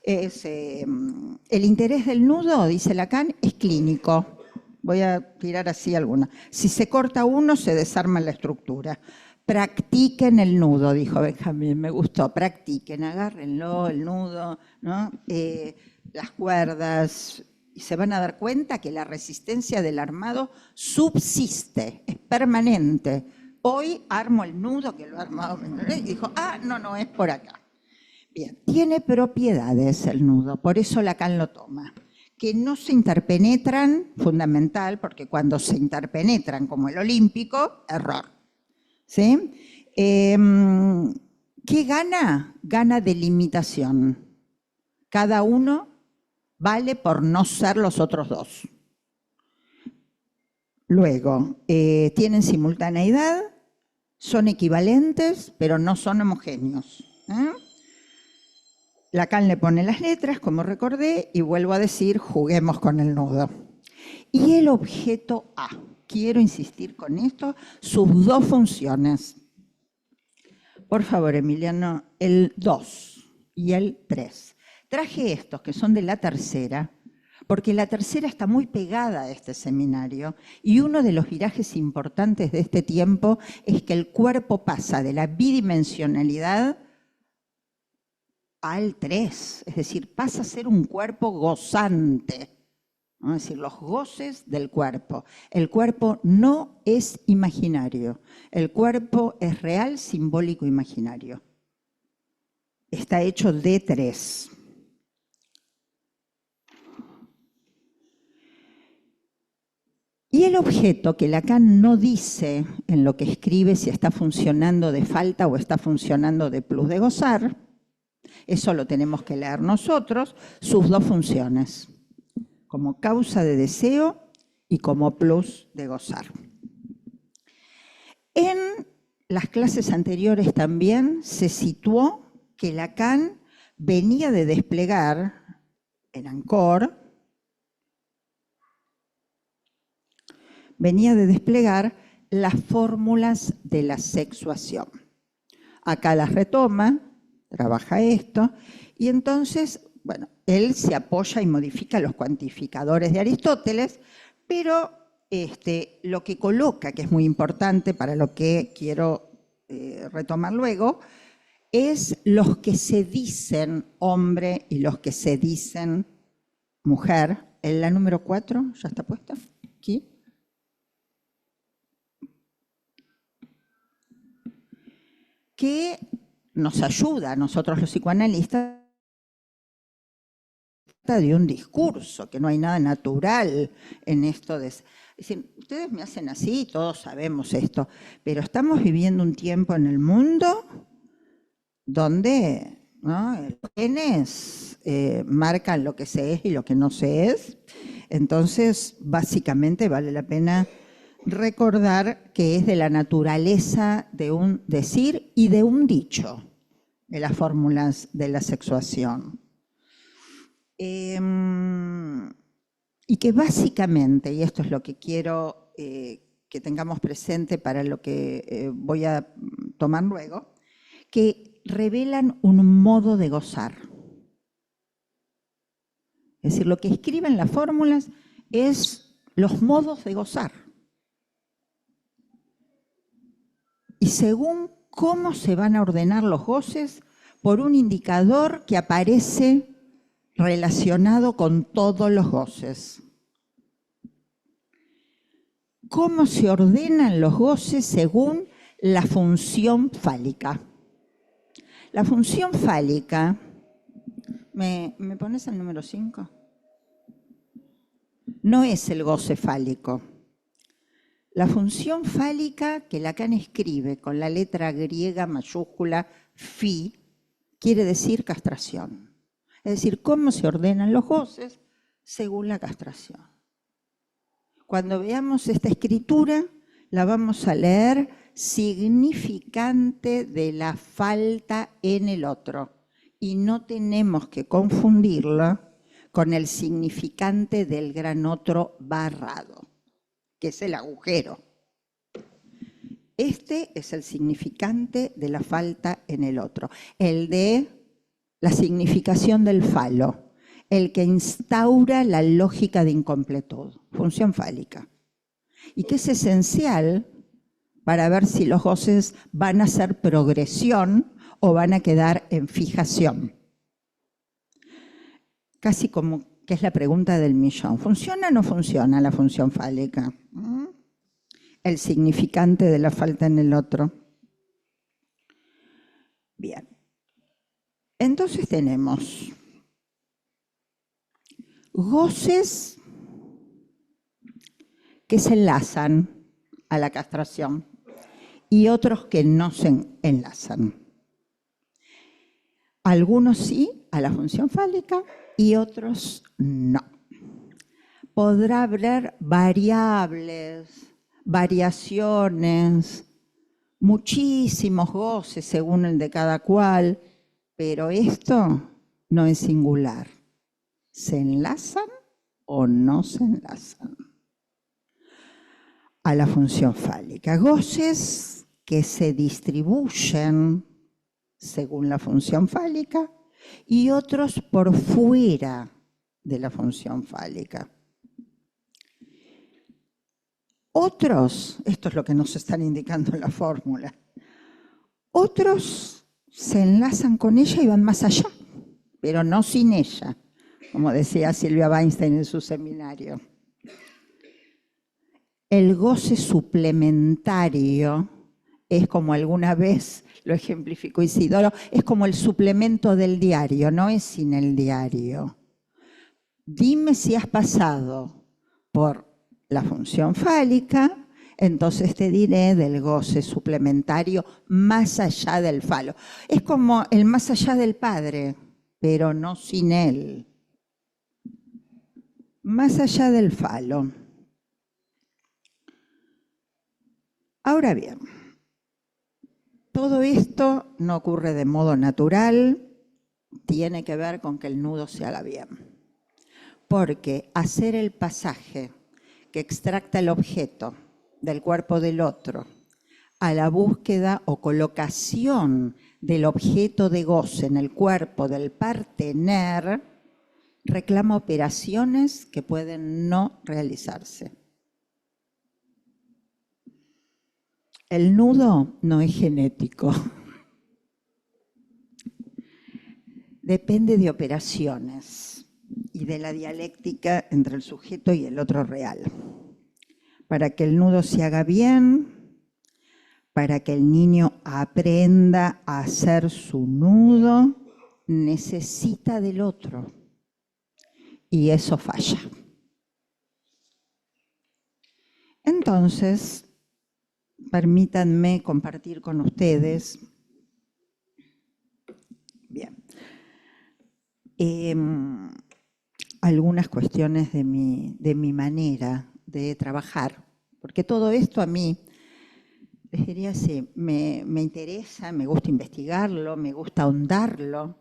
El interés del nudo, dice Lacan, es clínico. Voy a tirar así alguna. Si se corta uno, se desarma la estructura. Practiquen el nudo, dijo Benjamín, me gustó. Practiquen, agárrenlo, el nudo, ¿no? Las cuerdas, y se van a dar cuenta que la resistencia del armado subsiste, es permanente. Hoy armo el nudo que lo ha armado y dijo, no, es por acá. Bien, tiene propiedades el nudo, por eso Lacan lo toma. Que no se interpenetran, fundamental, porque cuando se interpenetran, como el olímpico, error. ¿Sí? ¿Qué gana? Gana delimitación. Cada uno vale por no ser los otros dos. Luego, tienen simultaneidad, son equivalentes, pero no son homogéneos. Lacan le pone las letras, como recordé, y vuelvo a decir, juguemos con el nudo. Y el objeto A, quiero insistir con esto, sus dos funciones. Por favor, Emiliano, el 2 y el 3. Traje estos, que son de la tercera, porque la tercera está muy pegada a este seminario y uno de los virajes importantes de este tiempo es que el cuerpo pasa de la bidimensionalidad al 3, es decir, pasa a ser un cuerpo gozante, ¿no? Es decir, los goces del cuerpo. El cuerpo no es imaginario, el cuerpo es real, simbólico, imaginario. Está hecho de 3. Y el objeto que Lacan no dice en lo que escribe si está funcionando de falta o está funcionando de plus de gozar, eso lo tenemos que leer nosotros, sus dos funciones, como causa de deseo y como plus de gozar. En las clases anteriores también se situó que Lacan venía de desplegar en Ancor, venía de desplegar las fórmulas de la sexuación. Acá las retoma, trabaja esto, y entonces, bueno, él se apoya y modifica los cuantificadores de Aristóteles, pero lo que coloca, que es muy importante para lo que quiero retomar luego, es los que se dicen hombre y los que se dicen mujer. En la número 4, ¿ya está puesta? Aquí. Que nos ayuda a nosotros los psicoanalistas de un discurso, que no hay nada natural en esto de... Es decir, ustedes me hacen así, todos sabemos esto, pero estamos viviendo un tiempo en el mundo donde, ¿no?, los genes marcan lo que se es y lo que no se es. Entonces, básicamente vale la pena recordar que es de la naturaleza de un decir y de un dicho, de las fórmulas de la sexuación. Y que básicamente, y esto es lo que quiero que tengamos presente para lo que voy a tomar luego, que revelan un modo de gozar. Es decir, lo que escriben las fórmulas es los modos de gozar. Y según cómo se van a ordenar los goces, por un indicador que aparece relacionado con todos los goces. ¿Cómo se ordenan los goces según la función fálica? La función fálica, ¿me pones el número 5? No es el goce fálico. La función fálica que Lacan escribe con la letra griega mayúscula phi quiere decir castración. Es decir, cómo se ordenan los goces según la castración. Cuando veamos esta escritura, la vamos a leer significante de la falta en el otro. Y no tenemos que confundirla con el significante del gran otro barrado, que es el agujero. Este es el significante de la falta en el otro. El de la significación del falo, el que instaura la lógica de incompletud, función fálica. Y que es esencial para ver si los goces van a ser progresión o van a quedar en fijación. Casi como que es la pregunta del millón. ¿Funciona o no funciona la función fálica? El significante de la falta en el otro. Bien. Entonces tenemos goces que se enlazan a la castración y otros que no se enlazan. Algunos sí a la función fálica y otros no. Podrá haber variables, variaciones, muchísimos goces según el de cada cual, pero esto no es singular. ¿Se enlazan o no se enlazan a la función fálica? Goces que se distribuyen según la función fálica y otros por fuera de la función fálica. Otros, esto es lo que nos están indicando en la fórmula, otros se enlazan con ella y van más allá, pero no sin ella, como decía Silvia Weinstein en su seminario. El goce suplementario es, como alguna vez lo ejemplificó Isidoro, es como el suplemento del diario, no es sin el diario. Dime si has pasado por la función fálica, entonces te diré del goce suplementario más allá del falo. Es como el más allá del padre, pero no sin él. Más allá del falo. Ahora bien, todo esto no ocurre de modo natural, tiene que ver con que el nudo se haga bien. Porque hacer el pasaje que extracta el objeto del cuerpo del otro a la búsqueda o colocación del objeto de goce en el cuerpo del partener reclama operaciones que pueden no realizarse. El nudo no es genético. Depende de operaciones y de la dialéctica entre el sujeto y el otro real. Para que el nudo se haga bien, para que el niño aprenda a hacer su nudo, necesita del otro. Y eso falla. Entonces, permítanme compartir con ustedes, bien, algunas cuestiones de mi manera de trabajar, porque todo esto a mí, les diría así, me interesa, me gusta investigarlo, me gusta ahondarlo,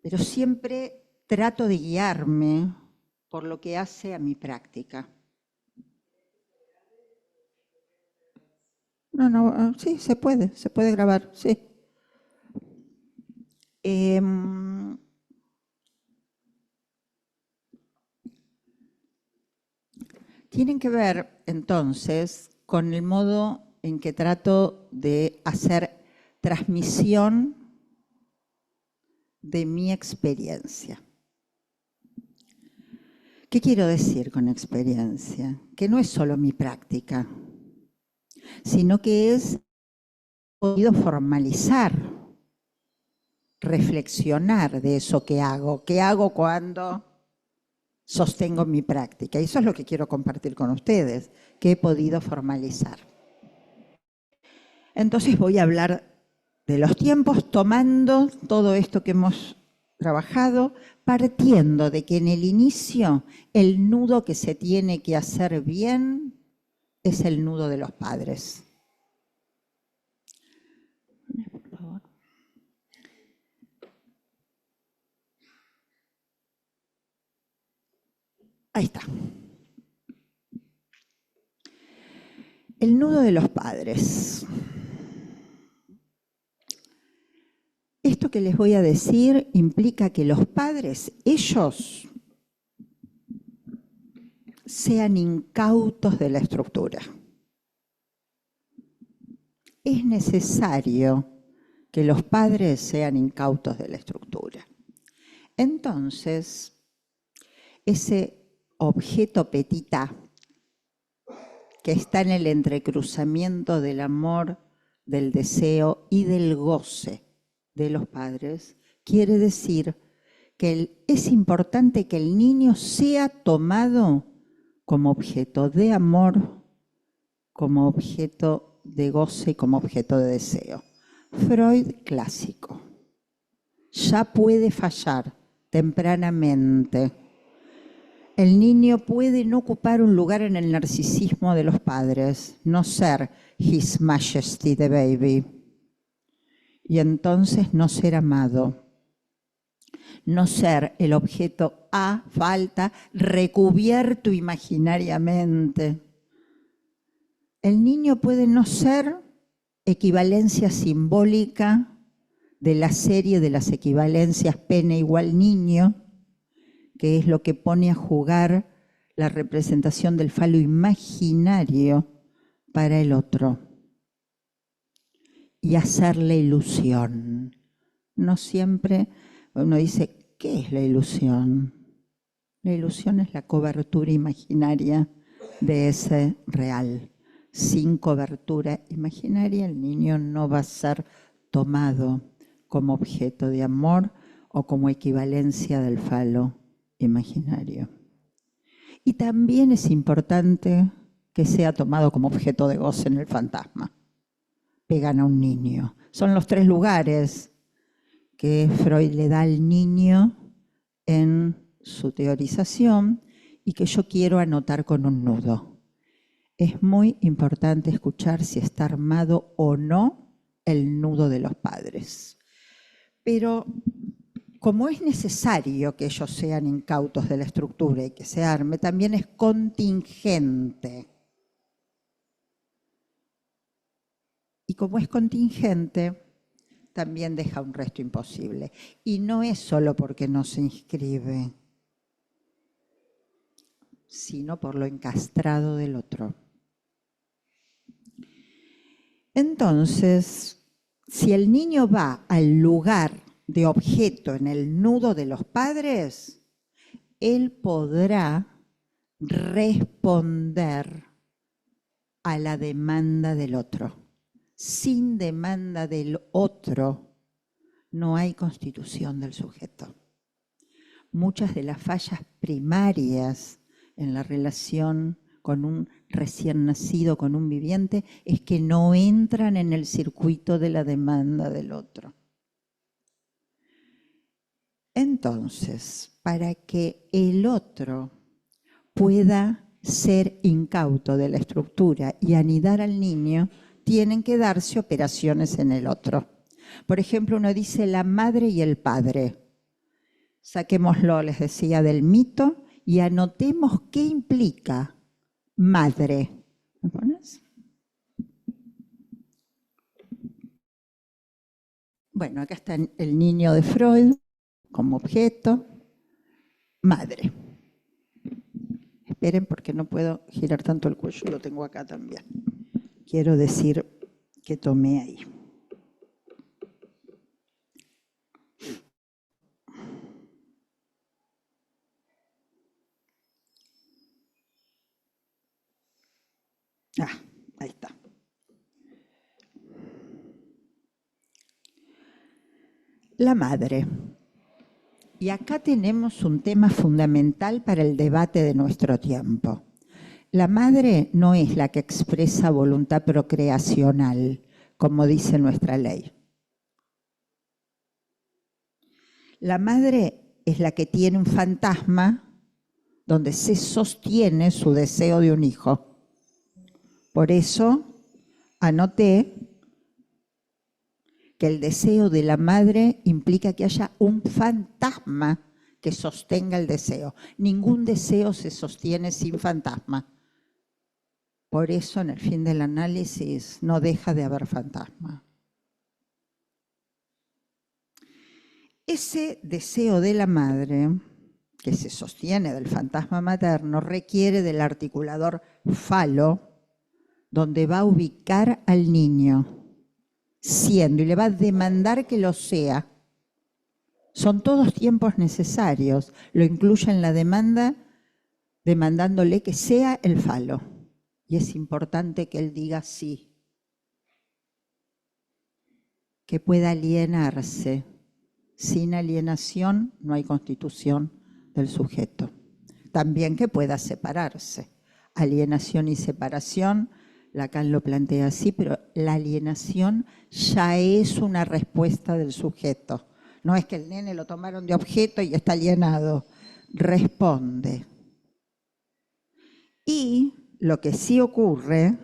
pero siempre trato de guiarme por lo que hace a mi práctica. No, sí, se puede grabar, sí. Tienen que ver, entonces, con el modo en que trato de hacer transmisión de mi experiencia. ¿Qué quiero decir con experiencia? Que no es solo mi práctica, sino que es podido formalizar, reflexionar de eso que hago. ¿Qué hago cuando sostengo mi práctica? Y eso es lo que quiero compartir con ustedes, que he podido formalizar. Entonces voy a hablar de los tiempos, tomando todo esto que hemos trabajado partiendo de que en el inicio el nudo que se tiene que hacer bien es el nudo de los padres. Por favor. Ahí está. El nudo de los padres. Esto que les voy a decir implica que los padres, ellos, sean incautos de la estructura. Es necesario que los padres sean incautos de la estructura. Entonces, ese objeto petit a, que está en el entrecruzamiento del amor, del deseo y del goce de los padres, quiere decir que es importante que el niño sea tomado como objeto de amor, como objeto de goce y como objeto de deseo. Freud clásico. Ya puede fallar tempranamente. El niño puede no ocupar un lugar en el narcisismo de los padres, no ser His Majesty the Baby, y entonces no ser amado, no ser el objeto a falta, recubierto imaginariamente. El niño puede no ser equivalencia simbólica de la serie de las equivalencias pene igual niño, que es lo que pone a jugar la representación del falo imaginario para el otro y hacerle ilusión. No siempre uno dice, ¿qué es la ilusión? La ilusión es la cobertura imaginaria de ese real. Sin cobertura imaginaria, el niño no va a ser tomado como objeto de amor o como equivalencia del falo imaginario. Y también es importante que sea tomado como objeto de goce en el fantasma. Pegan a un niño. Son los 3 lugares que Freud le da al niño en su teorización y que yo quiero anotar con un nudo. Es muy importante escuchar si está armado o no el nudo de los padres. Pero como es necesario que ellos sean incautos de la estructura y que se arme, también es contingente. Y como es contingente, también deja un resto imposible. Y no es solo porque no se inscribe, sino por lo encastrado del otro. Entonces, si el niño va al lugar de objeto en el nudo de los padres, él podrá responder a la demanda del otro. Sin demanda del otro no hay constitución del sujeto. Muchas de las fallas primarias en la relación con un recién nacido, con un viviente, es que no entran en el circuito de la demanda del otro. Entonces, para que el otro pueda ser incauto de la estructura y anidar al niño, tienen que darse operaciones en el otro. Por ejemplo, uno dice la madre y el padre. Saquémoslo, les decía, del mito y anotemos qué implica madre. ¿Me pones? Bueno, acá está el niño de Freud como objeto. Madre. Esperen porque no puedo girar tanto el cuello, lo tengo acá también. Quiero decir que tomé ahí. Ahí está. La madre. Y acá tenemos un tema fundamental para el debate de nuestro tiempo. La madre no es la que expresa voluntad procreacional, como dice nuestra ley. La madre es la que tiene un fantasma donde se sostiene su deseo de un hijo. Por eso anoté que el deseo de la madre implica que haya un fantasma que sostenga el deseo. Ningún deseo se sostiene sin fantasma. Por eso, en el fin del análisis, no deja de haber fantasma. Ese deseo de la madre, que se sostiene del fantasma materno, requiere del articulador falo, donde va a ubicar al niño, siendo, y le va a demandar que lo sea. Son todos tiempos necesarios. Lo incluye en la demanda, demandándole que sea el falo. Y es importante que él diga sí. Que pueda alienarse. Sin alienación no hay constitución del sujeto. También que pueda separarse. Alienación y separación, Lacan lo plantea así, pero la alienación ya es una respuesta del sujeto. No es que el nene lo tomaron de objeto y está alienado. Responde. Y lo que sí ocurre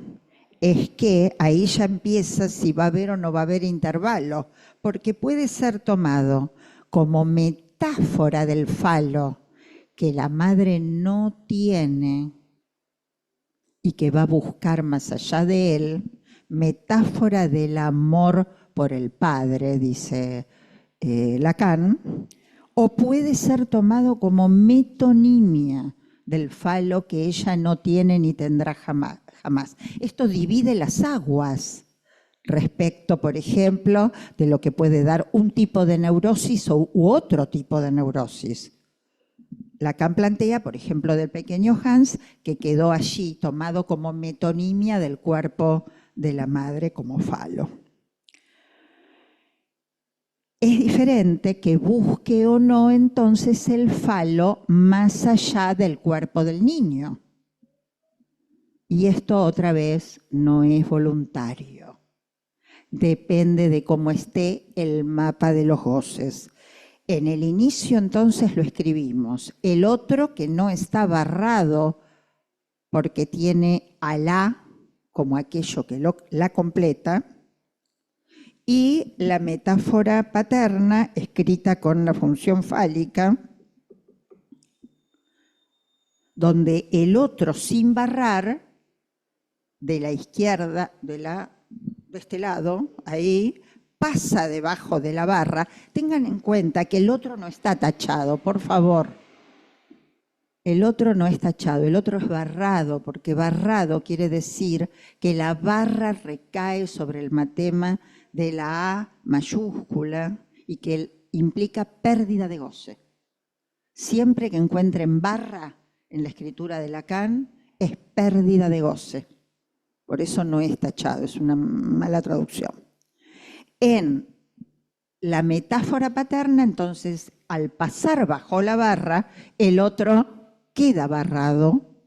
es que ahí ya empieza si va a haber o no va a haber intervalo, porque puede ser tomado como metáfora del falo que la madre no tiene y que va a buscar más allá de él, metáfora del amor por el padre, dice Lacan, o puede ser tomado como metonimia del falo que ella no tiene ni tendrá jamás. Esto divide las aguas respecto, por ejemplo, de lo que puede dar un tipo de neurosis u otro tipo de neurosis. Lacan plantea, por ejemplo, del pequeño Hans, que quedó allí tomado como metonimia del cuerpo de la madre como falo. Es diferente que busque o no entonces el falo más allá del cuerpo del niño. Y esto otra vez no es voluntario. Depende de cómo esté el mapa de los goces. En el inicio entonces lo escribimos. El otro que no está barrado porque tiene a la como aquello que la completa. Y la metáfora paterna escrita con la función fálica, donde el otro sin barrar, de la izquierda, de este lado, ahí, pasa debajo de la barra. Tengan en cuenta que el otro no está tachado, por favor. El otro no es tachado, el otro es barrado, porque barrado quiere decir que la barra recae sobre el matema de la A mayúscula y que implica pérdida de goce. Siempre que encuentren barra en la escritura de Lacan, es pérdida de goce. Por eso no es tachado, es una mala traducción. En la metáfora paterna, entonces, al pasar bajo la barra, el otro queda barrado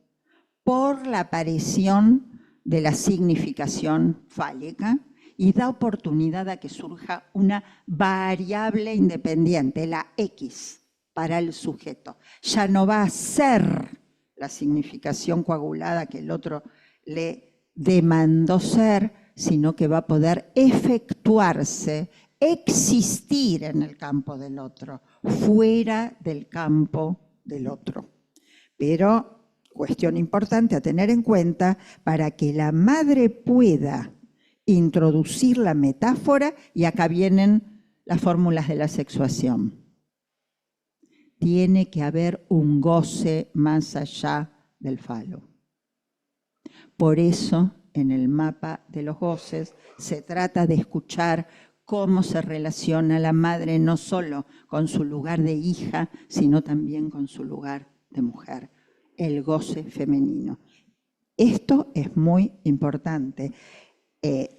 por la aparición de la significación fálica y da oportunidad a que surja una variable independiente, la X, para el sujeto. Ya no va a ser la significación coagulada que el otro le demandó ser, sino que va a poder efectuarse, existir en el campo del otro, fuera del campo del otro. Pero, cuestión importante a tener en cuenta, para que la madre pueda introducir la metáfora, y acá vienen las fórmulas de la sexuación. Tiene que haber un goce más allá del falo. Por eso, en el mapa de los goces, se trata de escuchar cómo se relaciona la madre no solo con su lugar de hija, sino también con su lugar de mujer, el goce femenino. Esto es muy importante,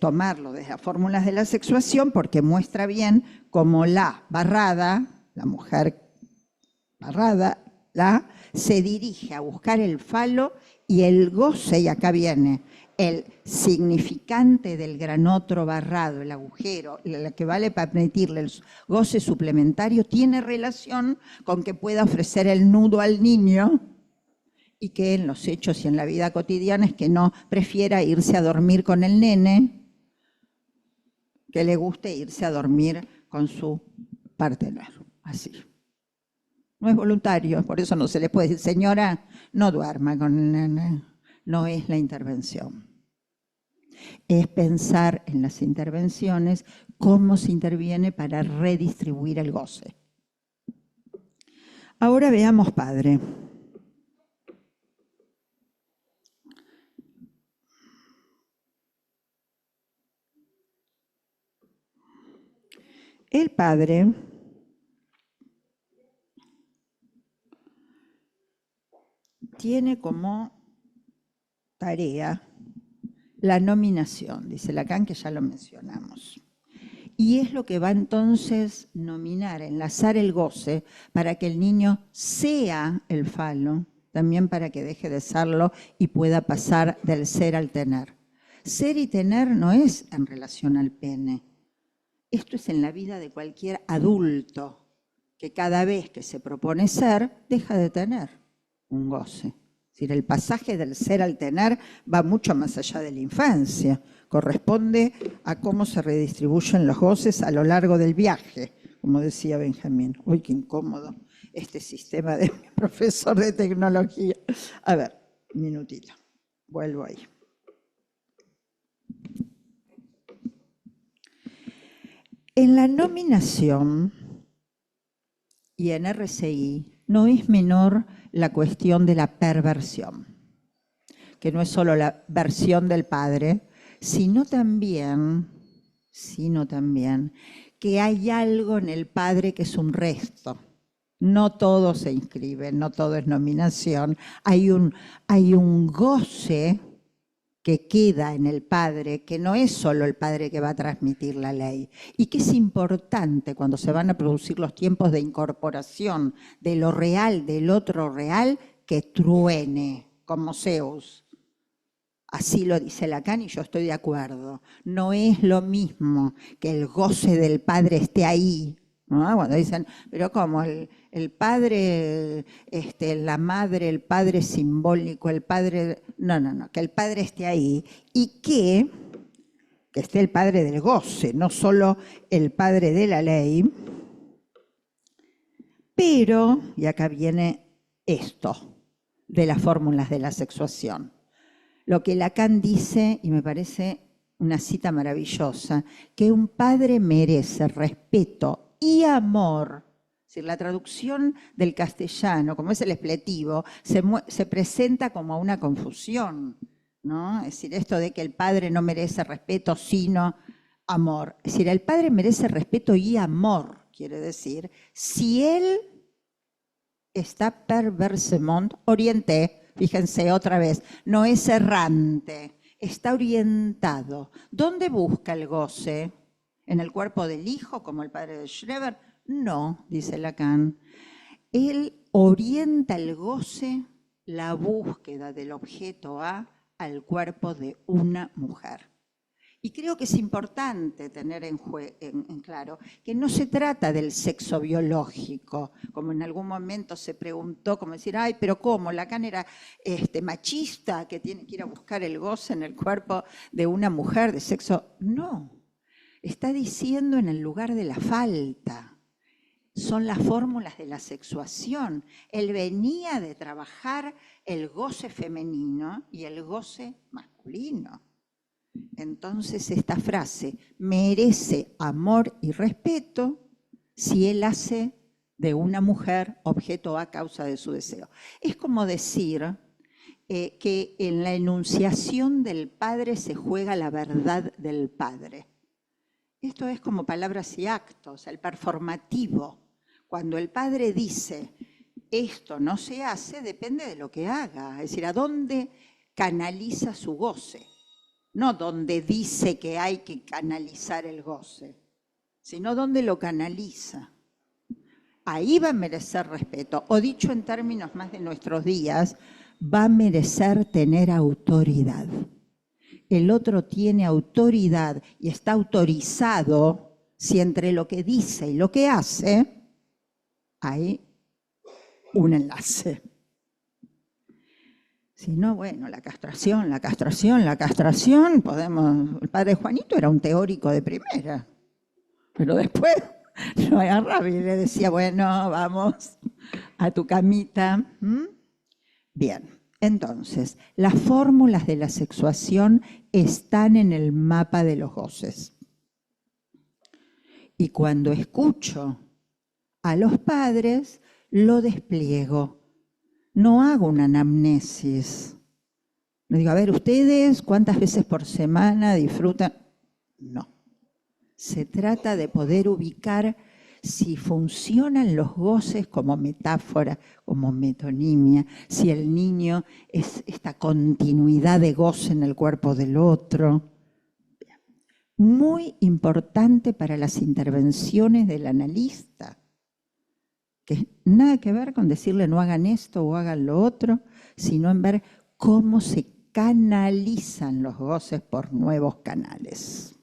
tomarlo desde las fórmulas de la sexuación, porque muestra bien cómo la barrada, la mujer barrada, se dirige a buscar el falo y el goce, y acá viene el significante del granotro barrado, el agujero, la que vale para permitirle el goce suplementario, tiene relación con que pueda ofrecer el nudo al niño y que en los hechos y en la vida cotidiana es que no prefiera irse a dormir con el nene, que le guste irse a dormir con su partener, así. No es voluntario, por eso no se le puede decir, señora, no duerma con el nene. No es la intervención. Es pensar en las intervenciones, cómo se interviene para redistribuir el goce. Ahora veamos padre. El padre tiene como tarea la nominación, dice Lacan, que ya lo mencionamos. Y es lo que va entonces nominar, enlazar el goce para que el niño sea el falo, también para que deje de serlo y pueda pasar del ser al tener. Ser y tener no es en relación al pene. Esto es en la vida de cualquier adulto, que cada vez que se propone ser, deja de tener un goce. Es decir, el pasaje del ser al tener va mucho más allá de la infancia. Corresponde a cómo se redistribuyen los goces a lo largo del viaje, como decía Benjamín. Uy, qué incómodo este sistema de mi profesor de tecnología. A ver, un minutito, vuelvo ahí. En la nominación y en RCI no es menor la cuestión de la perversión, que no es solo la versión del padre, sino también que hay algo en el padre que es un resto. No todo se inscribe, no todo es nominación. Hay un goce que queda en el padre, que no es solo el padre que va a transmitir la ley, y que es importante cuando se van a producir los tiempos de incorporación de lo real del otro real, que truene, como Zeus. Así lo dice Lacan y yo estoy de acuerdo. No es lo mismo que el goce del padre esté ahí, ¿no? Cuando dicen, pero ¿cómo? El padre, la madre, el padre simbólico, el padre... No, que el padre esté ahí y que esté el padre del goce, no solo el padre de la ley. Pero, y acá viene esto, de las fórmulas de la sexuación. Lo que Lacan dice, y me parece una cita maravillosa, que un padre merece respeto y amor. Es decir, la traducción del castellano, como es el expletivo, se presenta como una confusión, ¿no? Es decir, esto de que el padre no merece respeto, sino amor. Es decir, el padre merece respeto y amor, quiere decir, si él está perversement orienté, fíjense otra vez, no es errante, está orientado. ¿Dónde busca el goce? ¿En el cuerpo del hijo, como el padre de Schreber? No, dice Lacan. Él orienta el goce, la búsqueda del objeto A, al cuerpo de una mujer. Y creo que es importante tener en claro que no se trata del sexo biológico, como en algún momento se preguntó, como decir, ay, pero ¿cómo? Lacan era machista, que tiene que ir a buscar el goce en el cuerpo de una mujer de sexo. No, está diciendo en el lugar de la falta. Son las fórmulas de la sexuación. Él venía de trabajar el goce femenino y el goce masculino. Entonces esta frase merece amor y respeto si él hace de una mujer objeto a causa de su deseo. Es como decir que en la enunciación del padre se juega la verdad del padre. Esto es como palabras y actos, el performativo. Cuando el padre dice esto no se hace, depende de lo que haga, es decir, a dónde canaliza su goce. No donde dice que hay que canalizar el goce, sino donde lo canaliza. ahí va a merecer respeto. O dicho en términos más de nuestros días, va a merecer tener autoridad. El otro tiene autoridad y está autorizado si entre lo que dice y lo que hace hay un enlace. Si no, bueno, la castración, podemos... El padre Juanito era un teórico de primera, pero después lo agarraba y le decía, bueno, vamos a tu camita. Bien, entonces, las fórmulas de la sexuación están en el mapa de los goces. Y cuando escucho a los padres, lo despliego. No hago una anamnesis. No digo, a ver, ¿ustedes cuántas veces por semana disfrutan? No. Se trata de poder ubicar si funcionan los goces como metáfora, como metonimia, si el niño es esta continuidad de goce en el cuerpo del otro. Muy importante para las intervenciones del analista, que nada que ver con decirle no hagan esto o hagan lo otro, sino en ver cómo se canalizan los goces por nuevos canales.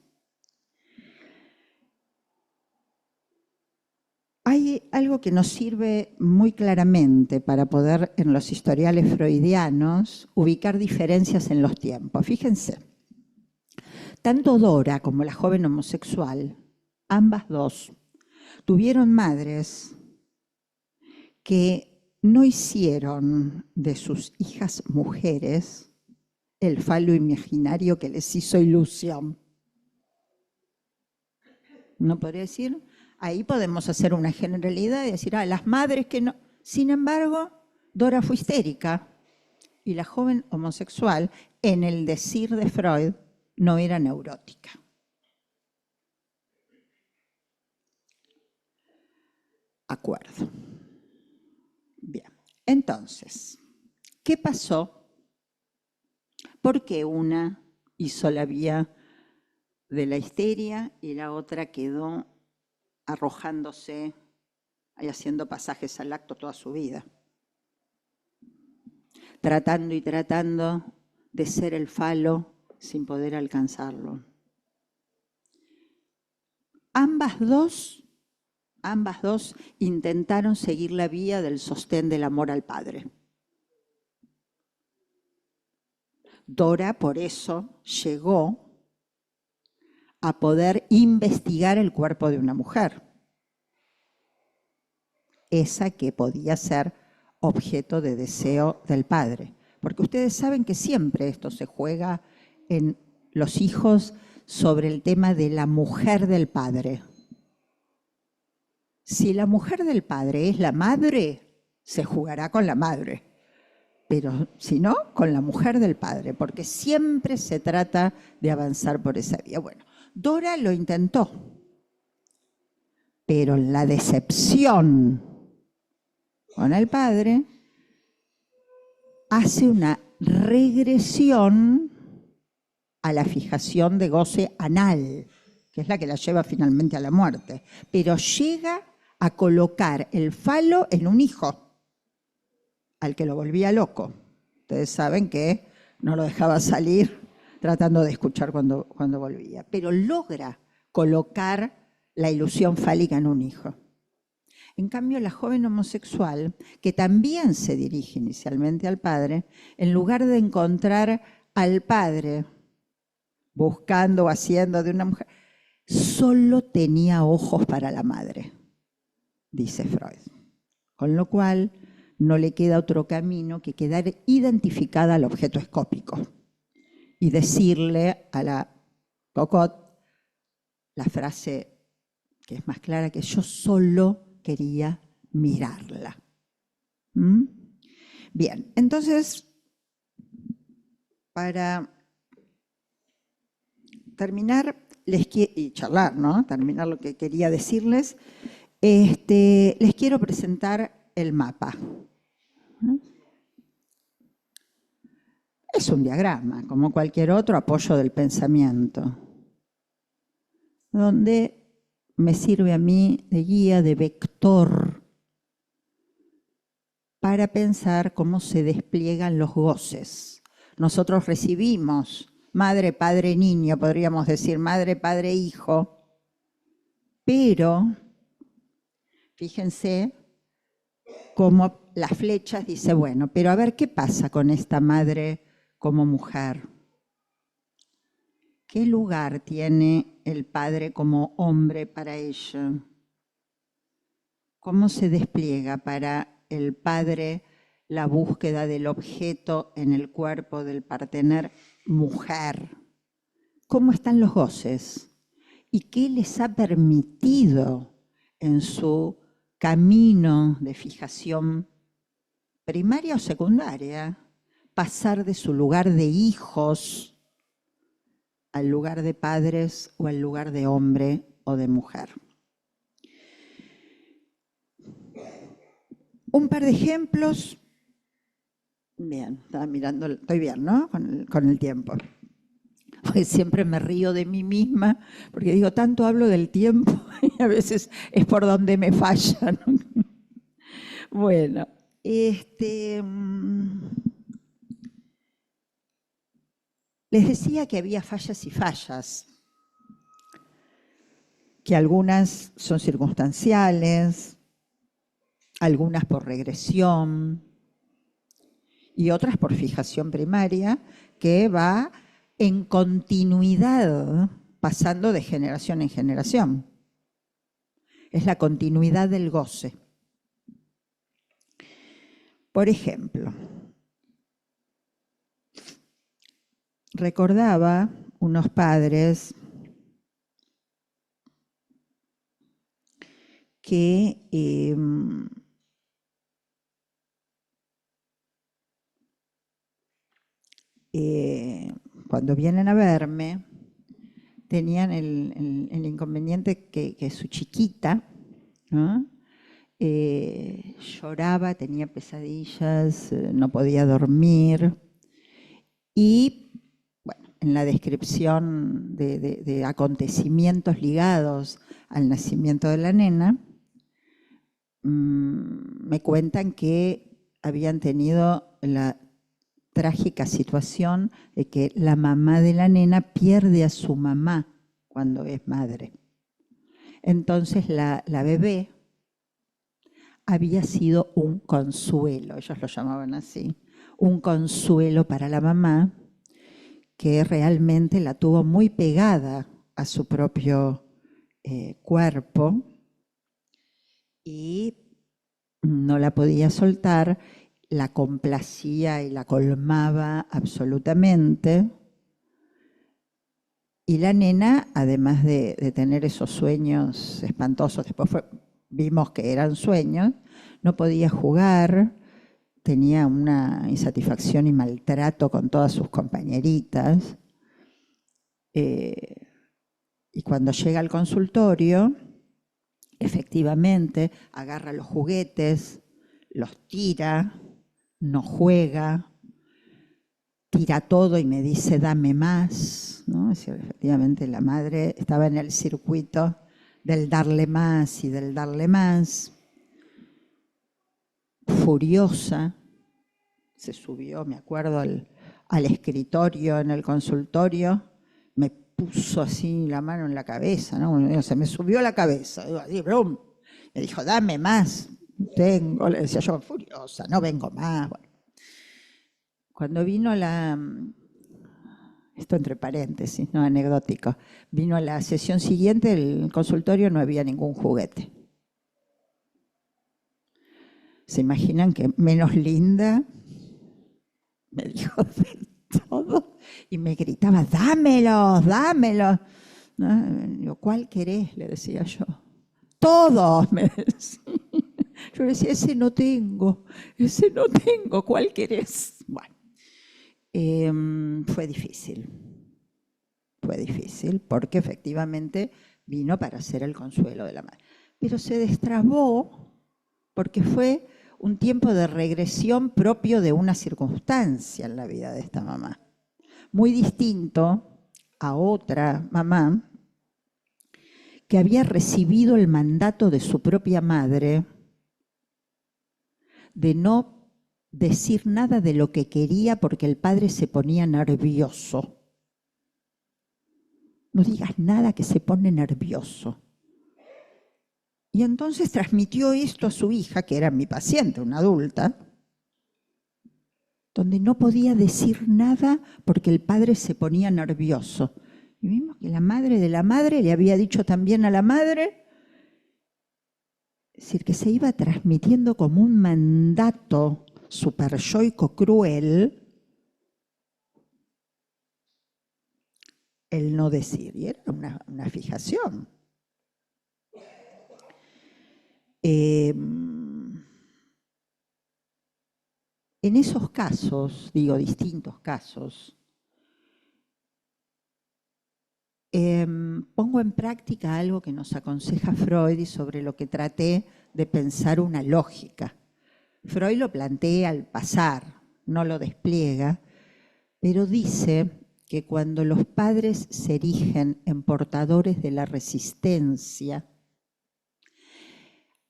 Hay algo que nos sirve muy claramente para poder, en los historiales freudianos, ubicar diferencias en los tiempos. Fíjense, tanto Dora como la joven homosexual, ambas dos, tuvieron madres que no hicieron de sus hijas mujeres el falo imaginario que les hizo ilusión. ¿No podría decir? Ahí podemos hacer una generalidad y decir, las madres que no. Sin embargo, Dora fue histérica y la joven homosexual, en el decir de Freud, no era neurótica. Acuerdo. Bien, entonces, ¿qué pasó? ¿Por qué una hizo la vía de la histeria y la otra quedó arrojándose y haciendo pasajes al acto toda su vida? Tratando y tratando de ser el falo sin poder alcanzarlo. Ambas dos intentaron seguir la vía del sostén del amor al padre. Dora, por eso, llegó a poder investigar el cuerpo de una mujer, esa que podía ser objeto de deseo del padre. Porque ustedes saben que siempre esto se juega en los hijos sobre el tema de la mujer del padre. Si la mujer del padre es la madre, se jugará con la madre. Pero si no, con la mujer del padre, porque siempre se trata de avanzar por esa vía. Bueno, Dora lo intentó, pero la decepción con el padre hace una regresión a la fijación de goce anal, que es la que la lleva finalmente a la muerte, pero llega a colocar el falo en un hijo, al que lo volvía loco. Ustedes saben que no lo dejaba salir tratando de escuchar cuando volvía, pero logra colocar la ilusión fálica en un hijo. En cambio, la joven homosexual, que también se dirige inicialmente al padre, en lugar de encontrar al padre buscando o haciendo de una mujer, solo tenía ojos para la madre, dice Freud. Con lo cual, no le queda otro camino que quedar identificada al objeto escópico y decirle a la Cocotte la frase que es más clara, que yo solo quería mirarla. Bien, entonces, para terminar y charlar, ¿no? Terminar lo que quería decirles, les quiero presentar el mapa. Es un diagrama, como cualquier otro apoyo del pensamiento, donde me sirve a mí de guía, de vector para pensar cómo se despliegan los goces. Nosotros recibimos madre, padre, niño, podríamos decir madre, padre, hijo, pero fíjense cómo las flechas dice, bueno, pero a ver qué pasa con esta madre como mujer. ¿Qué lugar tiene el padre como hombre para ella? ¿Cómo se despliega para el padre la búsqueda del objeto en el cuerpo del partener mujer? ¿Cómo están los goces? ¿Y qué les ha permitido en su camino de fijación primaria o secundaria pasar de su lugar de hijos al lugar de padres o al lugar de hombre o de mujer? Un par de ejemplos. Bien, estaba mirando, estoy bien, ¿no? Con el tiempo. Porque siempre me río de mí misma, porque digo, tanto hablo del tiempo y a veces es por donde me falla, ¿no? Bueno, les decía que había fallas y fallas, que algunas son circunstanciales, algunas por regresión y otras por fijación primaria, que va en continuidad, pasando de generación en generación. Es la continuidad del goce. Por ejemplo, recordaba unos padres que cuando vienen a verme, tenían el inconveniente que su chiquita, ¿no? Lloraba, tenía pesadillas, no podía dormir. Y bueno, en la descripción de acontecimientos ligados al nacimiento de la nena, me cuentan que habían tenido la trágica situación de que la mamá de la nena pierde a su mamá cuando es madre. Entonces la bebé había sido un consuelo, ellos lo llamaban así, un consuelo para la mamá, que realmente la tuvo muy pegada a su propio cuerpo y no la podía soltar, la complacía y la colmaba absolutamente. Y la nena, además de tener esos sueños espantosos, después vimos que eran sueños, no podía jugar, tenía una insatisfacción y maltrato con todas sus compañeritas. Y cuando llega al consultorio, efectivamente agarra los juguetes, los tira, no juega, tira todo y me dice, dame más, ¿no? Es decir, efectivamente la madre estaba en el circuito del darle más y del darle más. Furiosa, se subió, me acuerdo, al escritorio en el consultorio, me puso así la mano en la cabeza, ¿no? Se me subió la cabeza, así, ¡brum! Me dijo, dame más, tengo, le decía yo, furiosa, no vengo más. Bueno. Cuando vino esto entre paréntesis, no anecdótico, vino a la sesión siguiente, el consultorio no había ningún juguete. ¿Se imaginan que menos linda? Me dijo de todo y me gritaba, dámelos, dámelos. ¿No? Digo, ¿cuál querés? Le decía yo. Todos, me decía. Yo le decía, ese no tengo, ¿cuál querés? Bueno, fue difícil porque efectivamente vino para ser el consuelo de la madre. Pero se destrabó porque fue un tiempo de regresión propio de una circunstancia en la vida de esta mamá. Muy distinto a otra mamá que había recibido el mandato de su propia madre de no decir nada de lo que quería porque el padre se ponía nervioso. No digas nada que se pone nervioso. Y entonces transmitió esto a su hija, que era mi paciente, una adulta, donde no podía decir nada porque el padre se ponía nervioso. Y vimos que la madre de la madre le había dicho también a la madre, es decir, que se iba transmitiendo como un mandato superyoico cruel el no decir, y era una fijación. En esos casos, digo distintos casos, pongo en práctica algo que nos aconseja Freud y sobre lo que traté de pensar una lógica. Freud lo plantea al pasar, no lo despliega, pero dice que cuando los padres se erigen en portadores de la resistencia,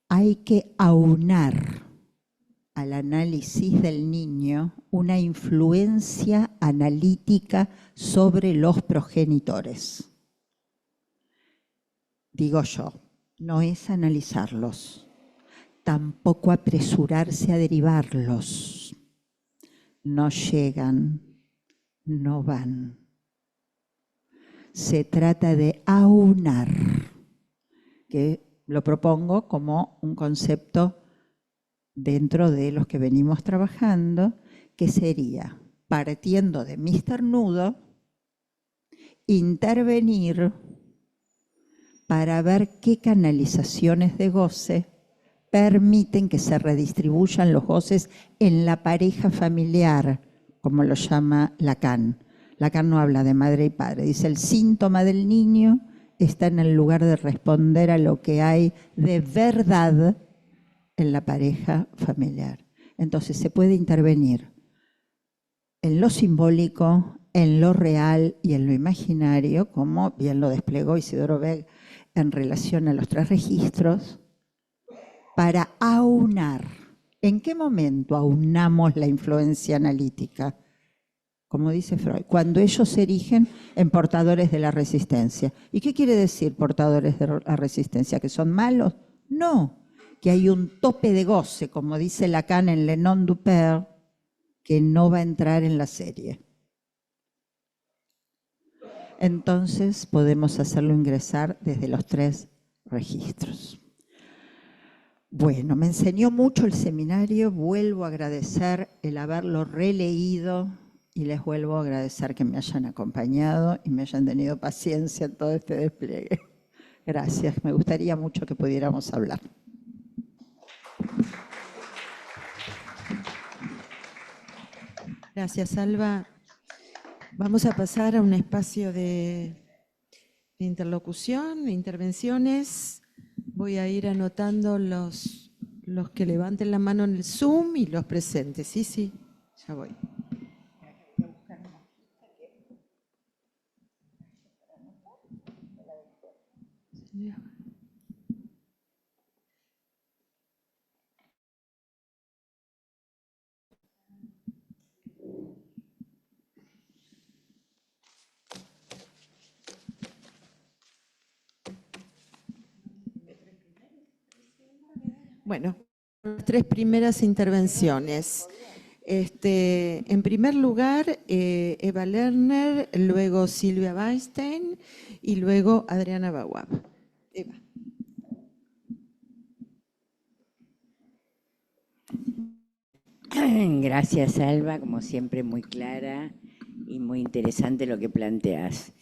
hay que aunar al análisis del niño una influencia analítica sobre los progenitores. Digo yo, no es analizarlos, tampoco apresurarse a derivarlos. No llegan, no van. Se trata de aunar, que lo propongo como un concepto dentro de los que venimos trabajando, que sería, partiendo de mi esternudo, intervenir para ver qué canalizaciones de goce permiten que se redistribuyan los goces en la pareja familiar, como lo llama Lacan. Lacan no habla de madre y padre, dice el síntoma del niño está en el lugar de responder a lo que hay de verdad en la pareja familiar. Entonces se puede intervenir en lo simbólico, en lo real y en lo imaginario, como bien lo desplegó Isidoro Beck en relación a los 3 registros, para aunar. ¿En qué momento aunamos la influencia analítica? Como dice Freud, cuando ellos se erigen en portadores de la resistencia. ¿Y qué quiere decir portadores de la resistencia? ¿Que son malos? No, que hay un tope de goce, como dice Lacan en Le Nom du Père, que no va a entrar en la serie. Entonces podemos hacerlo ingresar desde los 3 registros. Bueno, me enseñó mucho el seminario, vuelvo a agradecer el haberlo releído y les vuelvo a agradecer que me hayan acompañado y me hayan tenido paciencia en todo este despliegue. Gracias, me gustaría mucho que pudiéramos hablar. Gracias, Alba. Vamos a pasar a un espacio de interlocución, de intervenciones. Voy a ir anotando los que levanten la mano en el Zoom y los presentes. Sí, ya voy. Bueno, las 3 primeras intervenciones. En primer lugar, Eva Lerner, luego Silvia Weinstein y luego Adriana Bawab. Eva. Gracias, Alba, como siempre muy clara y muy interesante lo que planteas.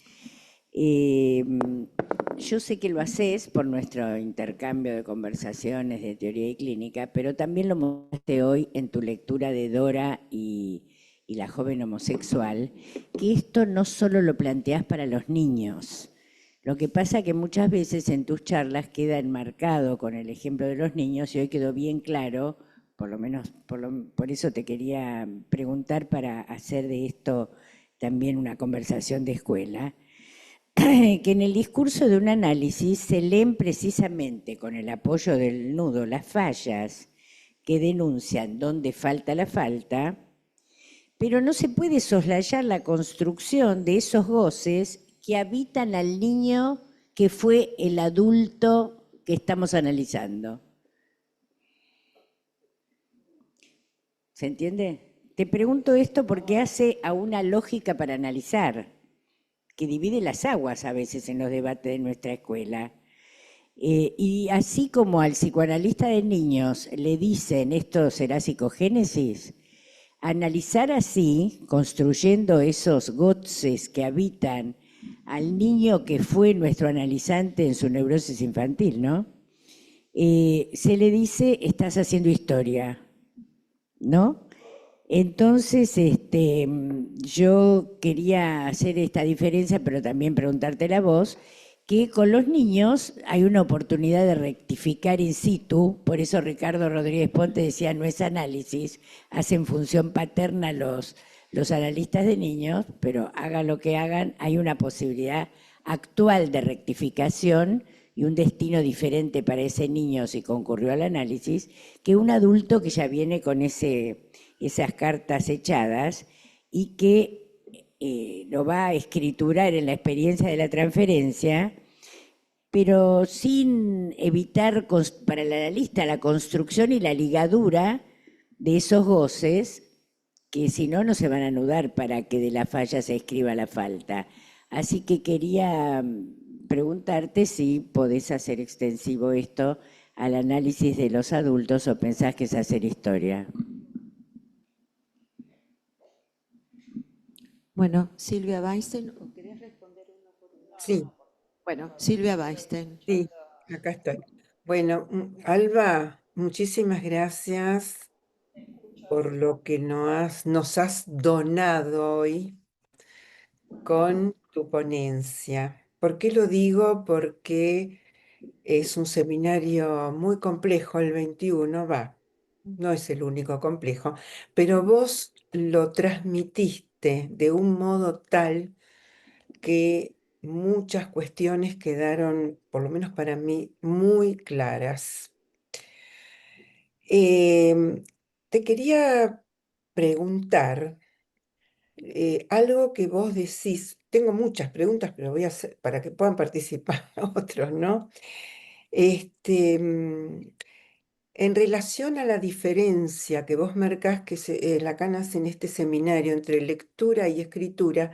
Yo sé que lo haces por nuestro intercambio de conversaciones de teoría y clínica, pero también lo mostraste hoy en tu lectura de Dora y la joven homosexual, que esto no solo lo planteas para los niños. Lo que pasa que muchas veces en tus charlas queda enmarcado con el ejemplo de los niños y hoy quedó bien claro, por lo menos por eso te quería preguntar para hacer de esto también una conversación de escuela, que en el discurso de un análisis se leen precisamente con el apoyo del nudo las fallas que denuncian dónde falta la falta, pero no se puede soslayar la construcción de esos goces que habitan al niño que fue el adulto que estamos analizando. ¿Se entiende? Te pregunto esto porque hace a una lógica para analizar, que divide las aguas a veces en los debates de nuestra escuela. Y así como al psicoanalista de niños le dicen esto será psicogénesis, analizar así, construyendo esos goces que habitan al niño que fue nuestro analizante en su neurosis infantil, ¿no? Se le dice, estás haciendo historia, ¿no? Entonces, yo quería hacer esta diferencia, pero también preguntártela a vos, que con los niños hay una oportunidad de rectificar in situ, por eso Ricardo Rodríguez Ponte decía, no es análisis, hacen función paterna los analistas de niños, pero hagan lo que hagan, hay una posibilidad actual de rectificación y un destino diferente para ese niño si concurrió al análisis, que un adulto que ya viene con esas cartas echadas y que lo va a escriturar en la experiencia de la transferencia, pero sin evitar para el analista la construcción y la ligadura de esos goces que si no, no se van a anudar para que de la falla se escriba la falta. Así que quería preguntarte si podés hacer extensivo esto al análisis de los adultos o pensás que es hacer historia. Bueno, Silvia Weinstein, ¿o querés responder uno por uno? Sí, Bueno, Silvia Weinstein. sí, acá estoy. Bueno, Alba, muchísimas gracias por lo que nos has donado hoy con tu ponencia. ¿Por qué lo digo? Porque es un seminario muy complejo, el 21, no es el único complejo, pero vos lo transmitiste de un modo tal que muchas cuestiones quedaron, por lo menos para mí, muy claras. Te quería preguntar algo que vos decís. Tengo muchas preguntas, pero voy a hacer para que puedan participar otros, ¿no? En relación a la diferencia que vos marcás que Lacan hace en este seminario entre lectura y escritura,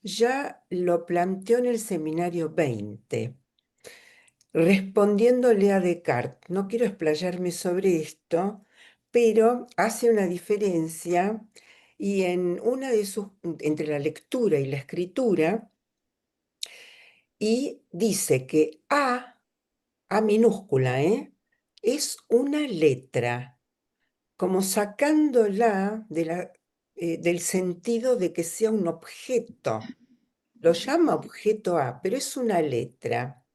ya lo planteó en el seminario 20, respondiéndole a Descartes. No quiero explayarme sobre esto, pero hace una diferencia y entre la lectura y la escritura, y dice que A minúscula, es una letra, como sacándola del sentido de que sea un objeto. Lo llama objeto A, pero es una letra.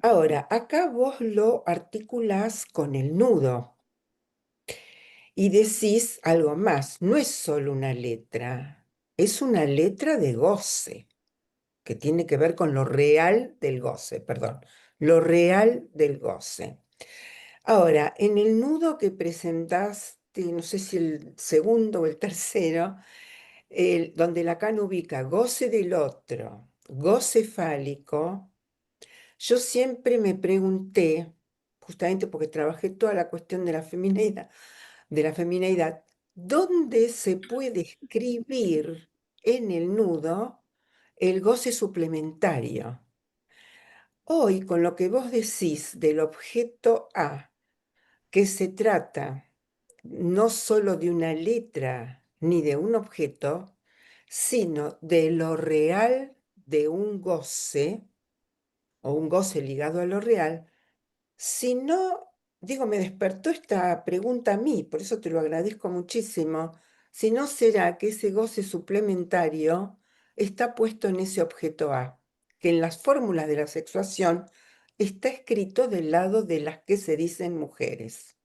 Ahora, acá vos lo articulás con el nudo y decís algo más. No es solo una letra, es una letra de goce, que tiene que ver con lo real del goce, perdón, lo real del goce. Ahora, en el nudo que presentaste, no sé si el segundo o el tercero, donde Lacan ubica goce del otro, goce fálico, yo siempre me pregunté, justamente porque trabajé toda la cuestión de la femineidad, ¿dónde se puede escribir en el nudo el goce suplementario? Hoy, con lo que vos decís del objeto A, que se trata no solo de una letra ni de un objeto, sino de lo real de un goce, o un goce ligado a lo real, si no, digo, me despertó esta pregunta a mí, por eso te lo agradezco muchísimo, si no será que ese goce suplementario está puesto en ese objeto A, que en las fórmulas de la sexuación está escrito del lado de las que se dicen mujeres.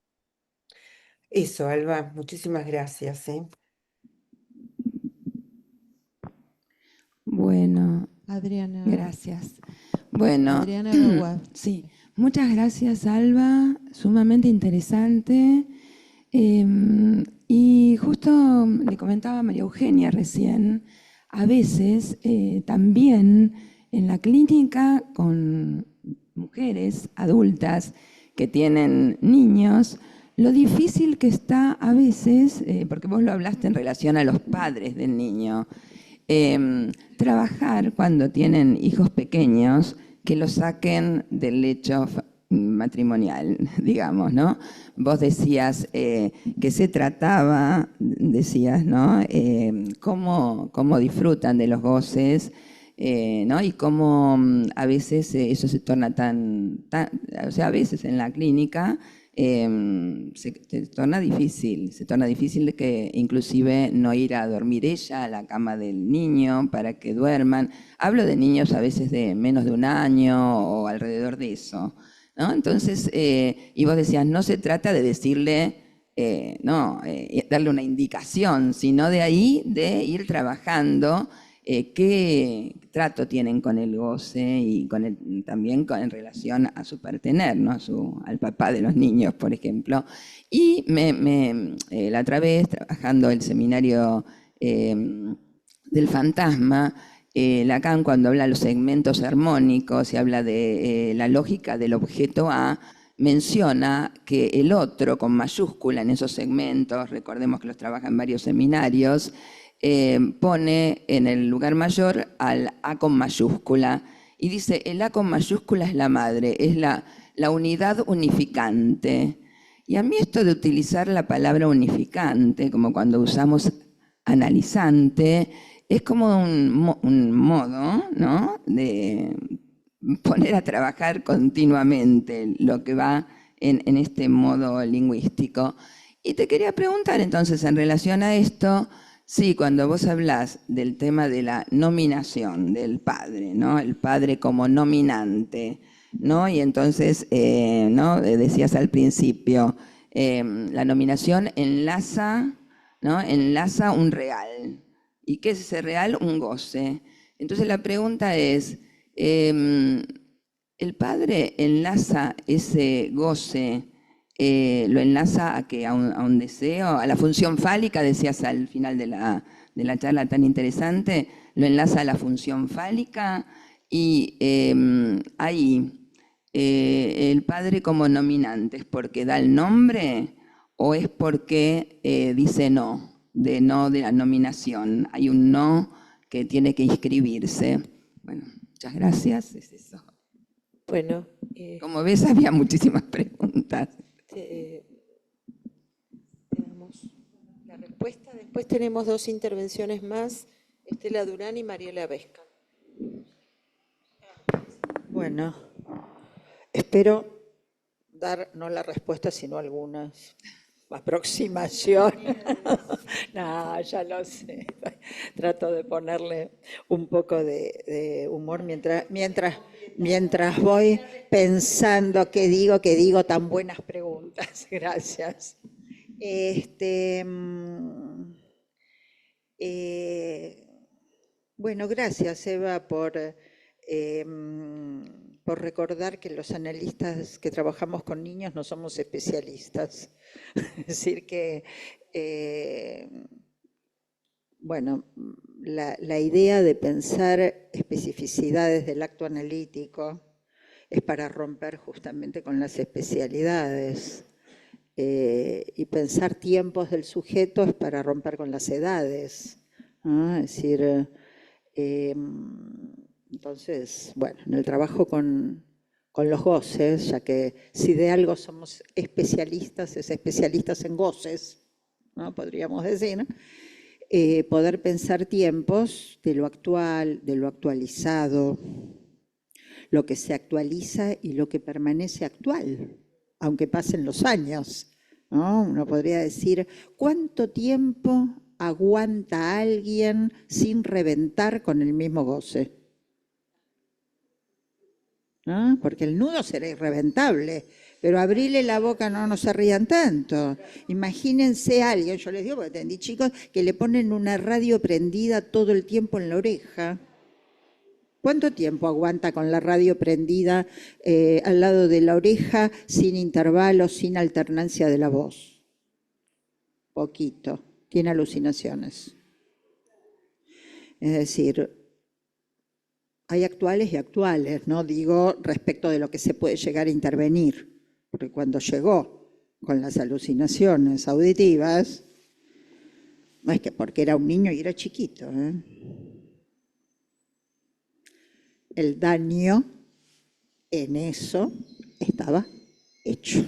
Eso, Alba, muchísimas gracias. Bueno, Adriana. gracias. Bueno, Adriana Gawab. sí, muchas gracias, Alba, sumamente interesante. Y justo le comentaba a María Eugenia recién, a veces también en la clínica con mujeres adultas que tienen niños, lo difícil que está a veces, porque vos lo hablaste en relación a los padres del niño, trabajar cuando tienen hijos pequeños que los saquen del lecho matrimonial, digamos, ¿no? Vos decías que se trataba, decías, ¿no? Cómo disfrutan de los goces, ¿no? Y cómo a veces eso se torna o sea, a veces en la clínica se torna difícil de que inclusive no ir a dormir ella a la cama del niño para que duerman. Hablo de niños a veces de menos de un año o alrededor de eso, ¿no? Entonces, y vos decías, no se trata de decirle, darle una indicación, sino de ahí de ir trabajando qué trato tienen con el goce y también en relación a su partener, ¿no? Al papá de los niños, por ejemplo. Y la otra vez, trabajando el seminario del fantasma, Lacan, cuando habla de los segmentos armónicos y habla de la lógica del objeto A, menciona que el otro, con mayúscula en esos segmentos, recordemos que los trabaja en varios seminarios, pone en el lugar mayor al A con mayúscula y dice, el A con mayúscula es la madre, es la unidad unificante. Y a mí esto de utilizar la palabra unificante, como cuando usamos analizante, es como un modo, ¿no?, de poner a trabajar continuamente lo que va en este modo lingüístico. Y te quería preguntar entonces en relación a esto, sí, cuando vos hablás del tema de la nominación del padre, ¿no?, el padre como nominante, ¿no?, y entonces, ¿no?, decías al principio, la nominación enlaza, ¿no?, enlaza un real. ¿Y qué es ese real? Un goce. Entonces la pregunta es, ¿el padre enlaza ese goce, lo enlaza a un deseo, a la función fálica, decías al final de la charla tan interesante, lo enlaza a la función fálica y ahí el padre como nominante, ¿es porque da el nombre o es porque dice no de la nominación? Hay un no que tiene que inscribirse. Bueno, muchas gracias, es eso. Bueno, como ves, había muchísimas preguntas. tenemos la respuesta. Después tenemos dos intervenciones más, Estela Durán y Mariela Vesca. Bueno, espero dar no la respuesta, sino algunas aproximaciones. No, ya lo sé. Trato de ponerle un poco de humor mientras voy pensando qué digo tan buenas preguntas. Gracias. Bueno, gracias, Eva, por recordar que los analistas que trabajamos con niños no somos especialistas. Es decir, que, bueno, la idea de pensar especificidades del acto analítico es para romper justamente con las especialidades. Y pensar tiempos del sujeto es para romper con las edades, ¿no? Es decir, entonces, bueno, en el trabajo con los goces, ya que si de algo somos especialistas, es especialistas en goces, ¿no?, podríamos decir, poder pensar tiempos de lo actual, de lo actualizado, lo que se actualiza y lo que permanece actual, aunque pasen los años, ¿no? Uno podría decir, ¿cuánto tiempo aguanta alguien sin reventar con el mismo goce? ¿No? Porque el nudo será irreventable, pero abrirle la boca no se rían tanto. Imagínense a alguien, yo les digo, porque atendí chicos, que le ponen una radio prendida todo el tiempo en la oreja. ¿Cuánto tiempo aguanta con la radio prendida al lado de la oreja, sin intervalos, sin alternancia de la voz? poquito, tiene alucinaciones. Es decir, hay actuales y actuales, ¿no? Digo, respecto de lo que se puede llegar a intervenir, porque cuando llegó con las alucinaciones auditivas, no es que porque era un niño y era chiquito, ¿eh? El daño en eso estaba hecho.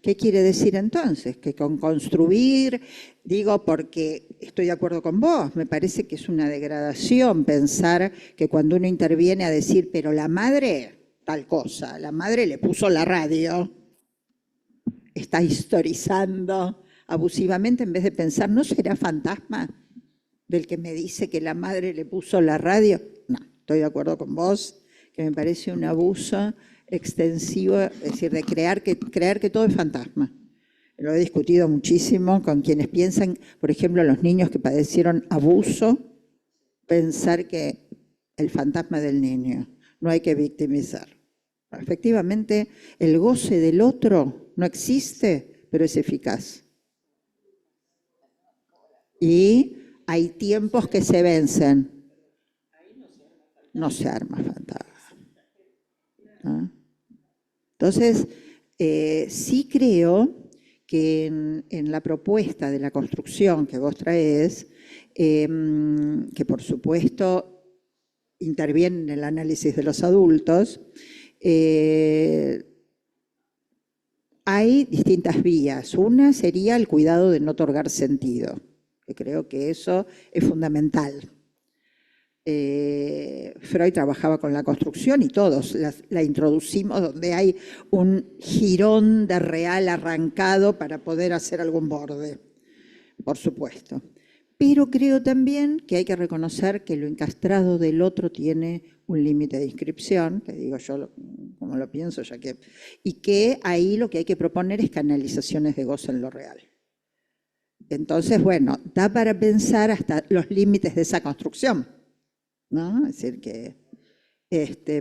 ¿Qué quiere decir entonces? Que con construir, digo porque estoy de acuerdo con vos, me parece que es una degradación pensar que cuando uno interviene a decir, pero la madre, tal cosa, la madre le puso la radio, está historizando abusivamente en vez de pensar, ¿no será fantasma del que me dice que la madre le puso la radio? No, estoy de acuerdo con vos, que me parece un abuso extensivo, es decir, de creer que todo es fantasma. Lo he discutido muchísimo con quienes piensan, por ejemplo, los niños que padecieron abuso, pensar que el fantasma del niño, no hay que victimizar. Efectivamente, el goce del otro no existe, pero es eficaz. Y hay tiempos que se vencen. No se arma fantasma. ¿Ah? Entonces, sí creo que en la propuesta de la construcción que vos traes, que por supuesto interviene en el análisis de los adultos, hay distintas vías. Una sería el cuidado de no otorgar sentido, que creo que eso es fundamental. Freud trabajaba con la construcción y todos la introducimos donde hay un jirón de real arrancado para poder hacer algún borde, por supuesto. Pero creo también que hay que reconocer que lo encastrado del otro tiene un límite de inscripción, que digo yo como lo pienso, ya que, y que ahí lo que hay que proponer es canalizaciones de gozo en lo real. Entonces, bueno, da para pensar hasta los límites de esa construcción, ¿no? Es decir, que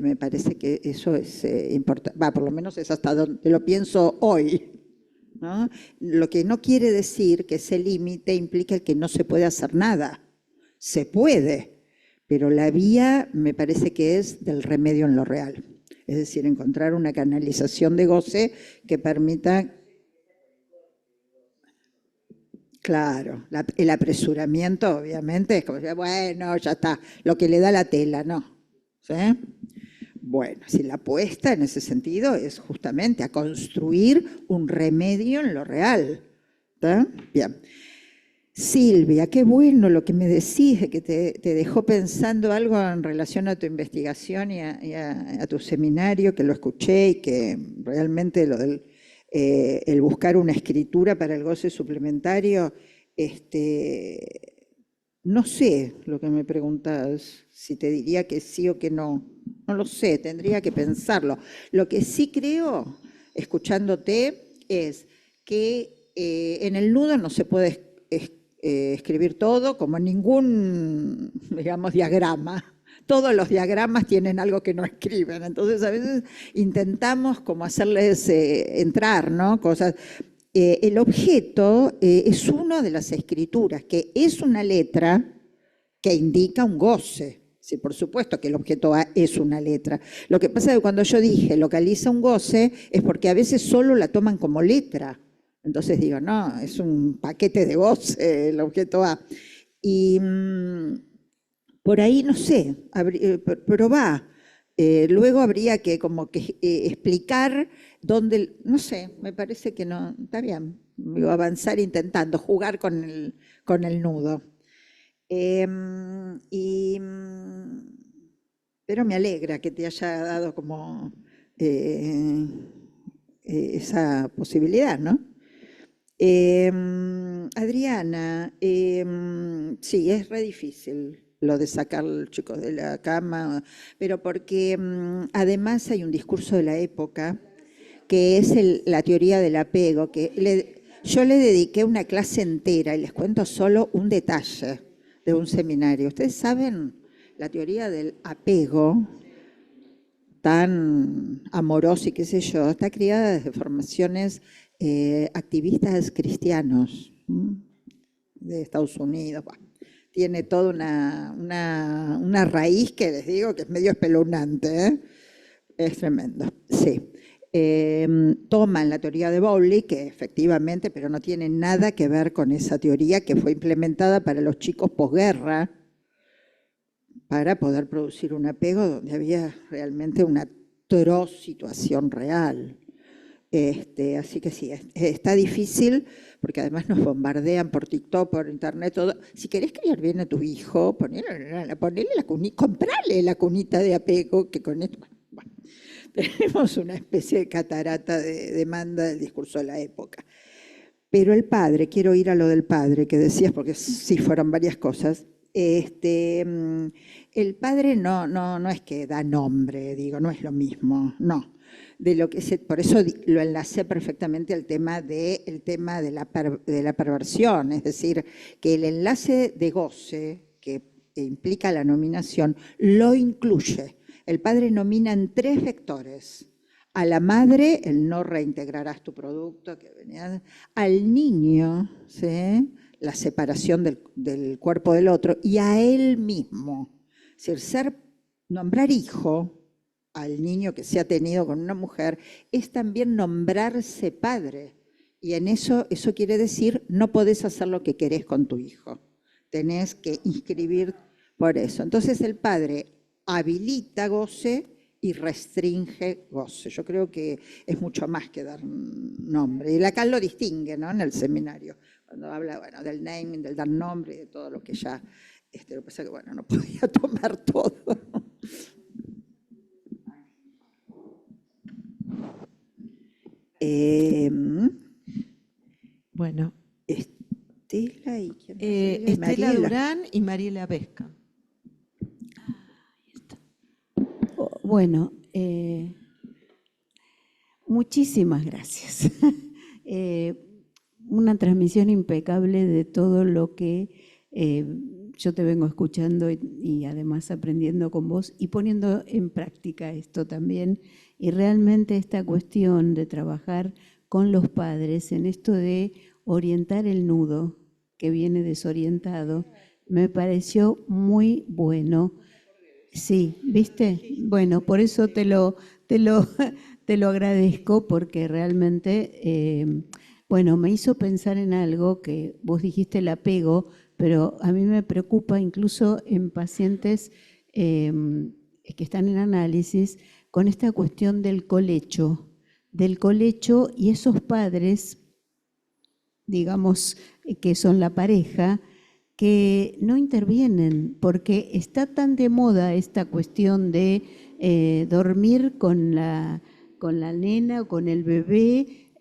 me parece que eso es importante, por lo menos es hasta donde lo pienso hoy, ¿no? Lo que no quiere decir que ese límite implica el que no se puede hacer nada. Se puede, pero la vía me parece que es del remedio en lo real. Es decir, encontrar una canalización de goce que permita... Claro, el apresuramiento obviamente es como, bueno, ya está, lo que le da la tela, ¿no? ¿Sí? Bueno, si la apuesta en ese sentido es justamente a construir un remedio en lo real. ¿Está? Bien. Silvia, qué bueno lo que me decís, de que te dejó pensando algo en relación a tu investigación y a tu seminario, que lo escuché y que realmente lo del... el buscar una escritura para el goce suplementario, no sé lo que me preguntás, si te diría que sí o que no. No lo sé, tendría que pensarlo. Lo que sí creo, escuchándote, es que en el nudo no se puede escribir todo como en ningún, digamos, diagrama. Todos los diagramas tienen algo que no escriben, entonces a veces intentamos como hacerles entrar, ¿no? Cosas. El objeto es una de las escrituras, que es una letra que indica un goce. Sí, por supuesto que el objeto A es una letra. Lo que pasa es que cuando yo dije localiza un goce es porque a veces solo la toman como letra. Entonces digo, no, es un paquete de goce el objeto A. Y... por ahí, no sé, pero va. Luego habría que como que explicar dónde, no sé, me parece que no, está bien. Avanzar intentando, jugar con el nudo. Pero me alegra que te haya dado como esa posibilidad, ¿no? Adriana, sí, es re difícil lo de sacar a los chicos de la cama, pero porque además hay un discurso de la época que es la teoría del apego, que yo le dediqué una clase entera y les cuento solo un detalle de un seminario. Ustedes saben, la teoría del apego tan amoroso y qué sé yo, está criada desde formaciones activistas cristianos de Estados Unidos. Bueno, tiene toda una raíz que les digo que es medio espeluznante, ¿eh? Es tremendo, sí. Toman la teoría de Bowley, que efectivamente, pero no tiene nada que ver con esa teoría que fue implementada para los chicos posguerra, para poder producir un apego donde había realmente una atroz situación real. Así que sí, está difícil, porque además nos bombardean por TikTok, por internet, todo. Si querés criar bien a tu hijo, comprale la cunita de apego, que con esto... Bueno, tenemos una especie de catarata de demanda del discurso de la época. Pero el padre, quiero ir a lo del padre que decías, porque sí fueron varias cosas. El padre no es que da nombre, digo, no es lo mismo, no. Por eso lo enlacé perfectamente al tema de la perversión, es decir, que el enlace de goce, que implica la nominación, lo incluye. El padre nomina en 3 vectores. A la madre, el no reintegrarás tu producto, al niño, ¿sí?, la separación del cuerpo del otro, y a él mismo. Es decir, nombrar hijo al niño que se ha tenido con una mujer es también nombrarse padre. Y en eso quiere decir, no podés hacer lo que querés con tu hijo. Tenés que inscribir por eso. Entonces el padre habilita goce y restringe goce. Yo creo que es mucho más que dar nombre. Y Lacan lo distingue, ¿no?, en el seminario, cuando habla, bueno, del naming, del dar nombre y de todo lo que ya... lo que pasa es que, bueno, no podía tomar todo. Bueno, Estela y ¿quién más? Estela Mariela. Durán y Mariela Vesca. Bueno, muchísimas gracias. Una transmisión impecable de todo lo que yo te vengo escuchando y además aprendiendo con vos y poniendo en práctica esto también. Y realmente esta cuestión de trabajar con los padres en esto de orientar el nudo que viene desorientado, me pareció muy bueno. Sí, ¿viste? Bueno, por eso te lo agradezco, porque realmente, bueno, me hizo pensar en algo que vos dijiste, el apego, pero a mí me preocupa incluso en pacientes que están en análisis con esta cuestión del colecho y esos padres, digamos, que son la pareja, que no intervienen, porque está tan de moda esta cuestión de dormir con la nena o con el bebé,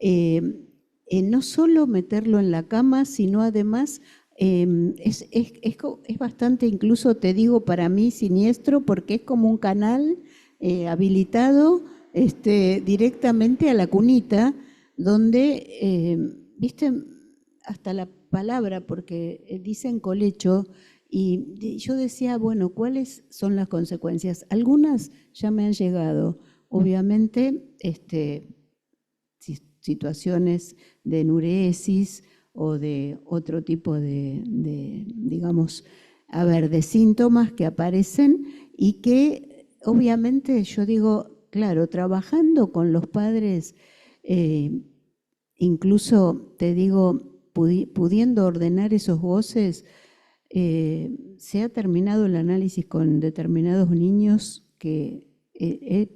no solo meterlo en la cama, sino además es bastante, incluso te digo, para mí siniestro, porque es como un canal habilitado directamente a la cunita, donde, viste, hasta la palabra, porque dicen colecho, y yo decía, bueno, ¿cuáles son las consecuencias? Algunas ya me han llegado, obviamente, situaciones de enuresis o de otro tipo de digamos, de síntomas que aparecen y que obviamente yo digo, claro, trabajando con los padres, incluso te digo, pudiendo ordenar esos goces, se ha terminado el análisis con determinados niños que,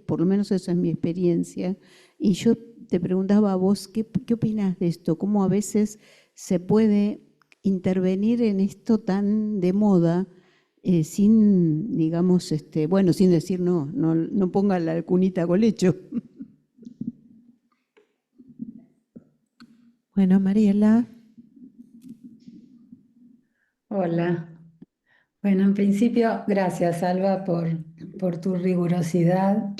por lo menos esa es mi experiencia, y yo te preguntaba a vos, ¿qué opinás de esto? ¿Cómo a veces se puede intervenir en esto tan de moda sin, digamos, bueno, sin decir no ponga la cunita colecho? Bueno, Mariela. Hola. Bueno, en principio, gracias, Alba, por tu rigurosidad.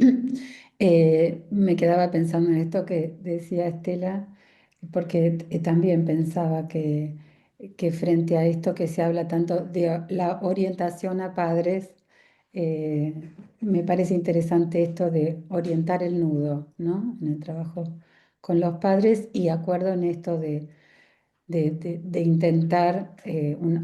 Me quedaba pensando en esto que decía Estela, porque también pensaba que frente a esto que se habla tanto de la orientación a padres, me parece interesante esto de orientar el nudo, ¿no?, en el trabajo con los padres y acuerdo en esto de intentar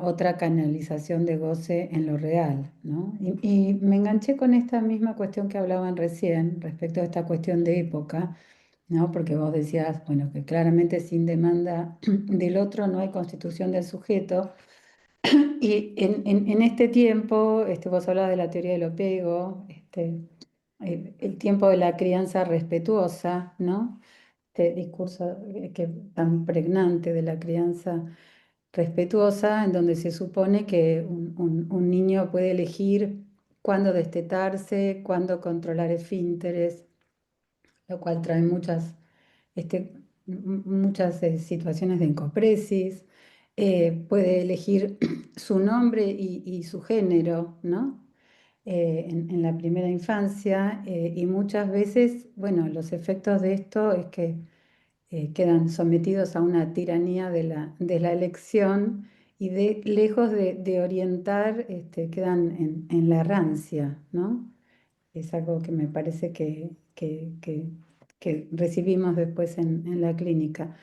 otra canalización de goce en lo real, ¿no? Y me enganché con esta misma cuestión que hablaban recién respecto a esta cuestión de época, ¿no? Porque vos decías, bueno, que claramente sin demanda del otro no hay constitución del sujeto. Y en este tiempo, vos hablabas de la teoría del apego, el tiempo de la crianza respetuosa, ¿no? Este discurso tan pregnante de la crianza respetuosa, en donde se supone que un niño puede elegir cuándo destetarse, cuándo controlar esfínteres, lo cual trae muchas situaciones de encopresis. Puede elegir su nombre y su género, ¿no? En la primera infancia, y muchas veces, bueno, los efectos de esto es que quedan sometidos a una tiranía de la elección y lejos de orientar, quedan en la errancia, ¿no? Es algo que me parece que recibimos después en la clínica.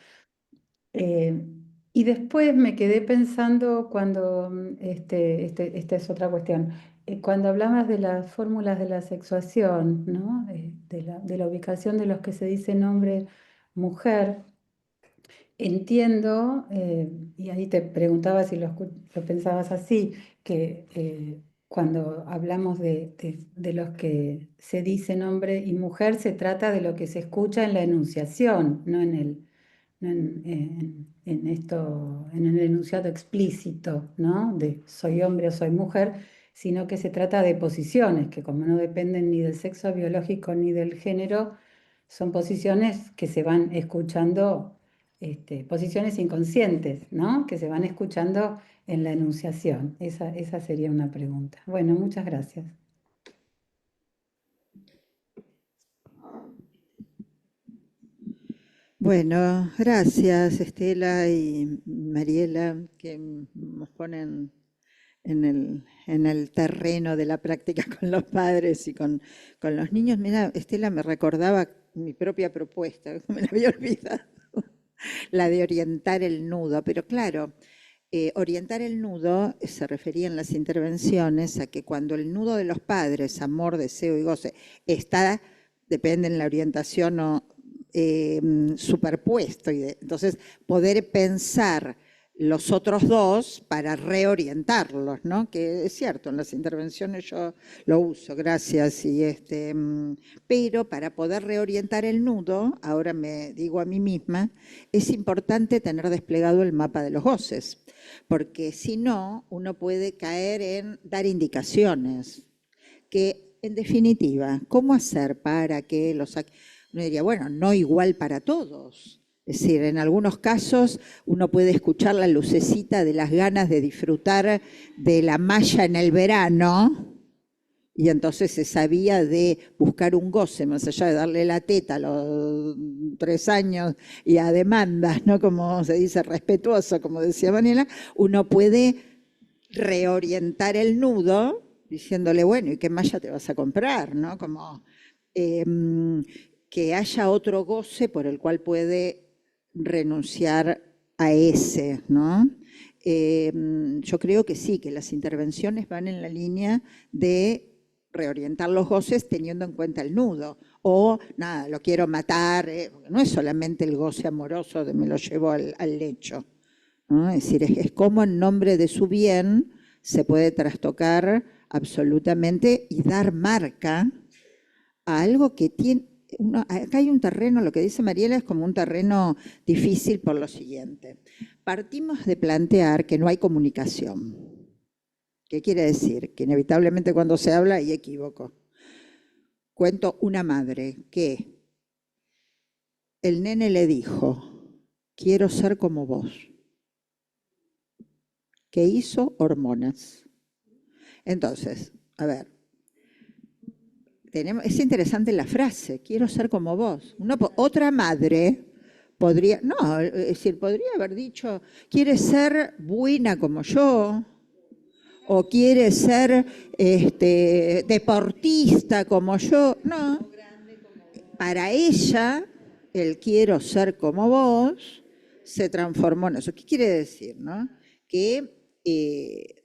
Y después me quedé pensando cuando, esta es otra cuestión, cuando hablabas de las fórmulas de la sexuación, ¿no? De la ubicación de los que se dicen hombre, mujer, entiendo, y ahí te preguntaba si lo pensabas así, que cuando hablamos de los que se dicen hombre y mujer, se trata de lo que se escucha en la enunciación, no en el enunciado explícito, ¿no? De soy hombre o soy mujer, sino que se trata de posiciones que, como no dependen ni del sexo biológico ni del género, son posiciones que se van escuchando, posiciones inconscientes, ¿no? Que se van escuchando en la enunciación. Esa sería una pregunta. Bueno, muchas gracias. Bueno, gracias Estela y Mariela, que nos ponen en el terreno de la práctica con los padres y con los niños. Mira, Estela me recordaba mi propia propuesta, me la había olvidado, la de orientar el nudo, pero claro, orientar el nudo se refería en las intervenciones a que cuando el nudo de los padres, amor, deseo y goce, depende en la orientación o superpuesto, entonces poder pensar los otros dos para reorientarlos, ¿no? Que es cierto, en las intervenciones yo lo uso, gracias, pero para poder reorientar el nudo, ahora me digo a mí misma, es importante tener desplegado el mapa de los goces, porque si no, uno puede caer en dar indicaciones, que en definitiva, ¿cómo hacer para que uno diría, bueno, no igual para todos? Es decir, en algunos casos uno puede escuchar la lucecita de las ganas de disfrutar de la malla en el verano y entonces se sabía de buscar un goce, más allá de darle la teta a los 3 años y a demandas, ¿no? Como se dice, respetuoso, como decía Mariela, uno puede reorientar el nudo diciéndole, bueno, ¿y qué malla te vas a comprar? ¿No? Como que haya otro goce por el cual puede renunciar a ese, ¿no? Yo creo que sí, que las intervenciones van en la línea de reorientar los goces teniendo en cuenta el nudo. O, nada, lo quiero matar, no es solamente el goce amoroso de me lo llevo al lecho, ¿no? Es decir, es como en nombre de su bien se puede trastocar absolutamente y dar marca a algo que tiene... acá hay un terreno, lo que dice Mariela es como un terreno difícil por lo siguiente. Partimos de plantear que no hay comunicación. ¿Qué quiere decir? Que inevitablemente cuando se habla hay equívoco. Cuento una madre que el nene le dijo, quiero ser como vos. ¿Qué hizo? Hormonas. Entonces, a ver, es interesante la frase, quiero ser como vos. Otra madre podría, no, es decir, podría haber dicho, quiere ser buena como yo, o quiere ser deportista como yo. No, para ella el quiero ser como vos se transformó en eso. ¿Qué quiere decir, no? Que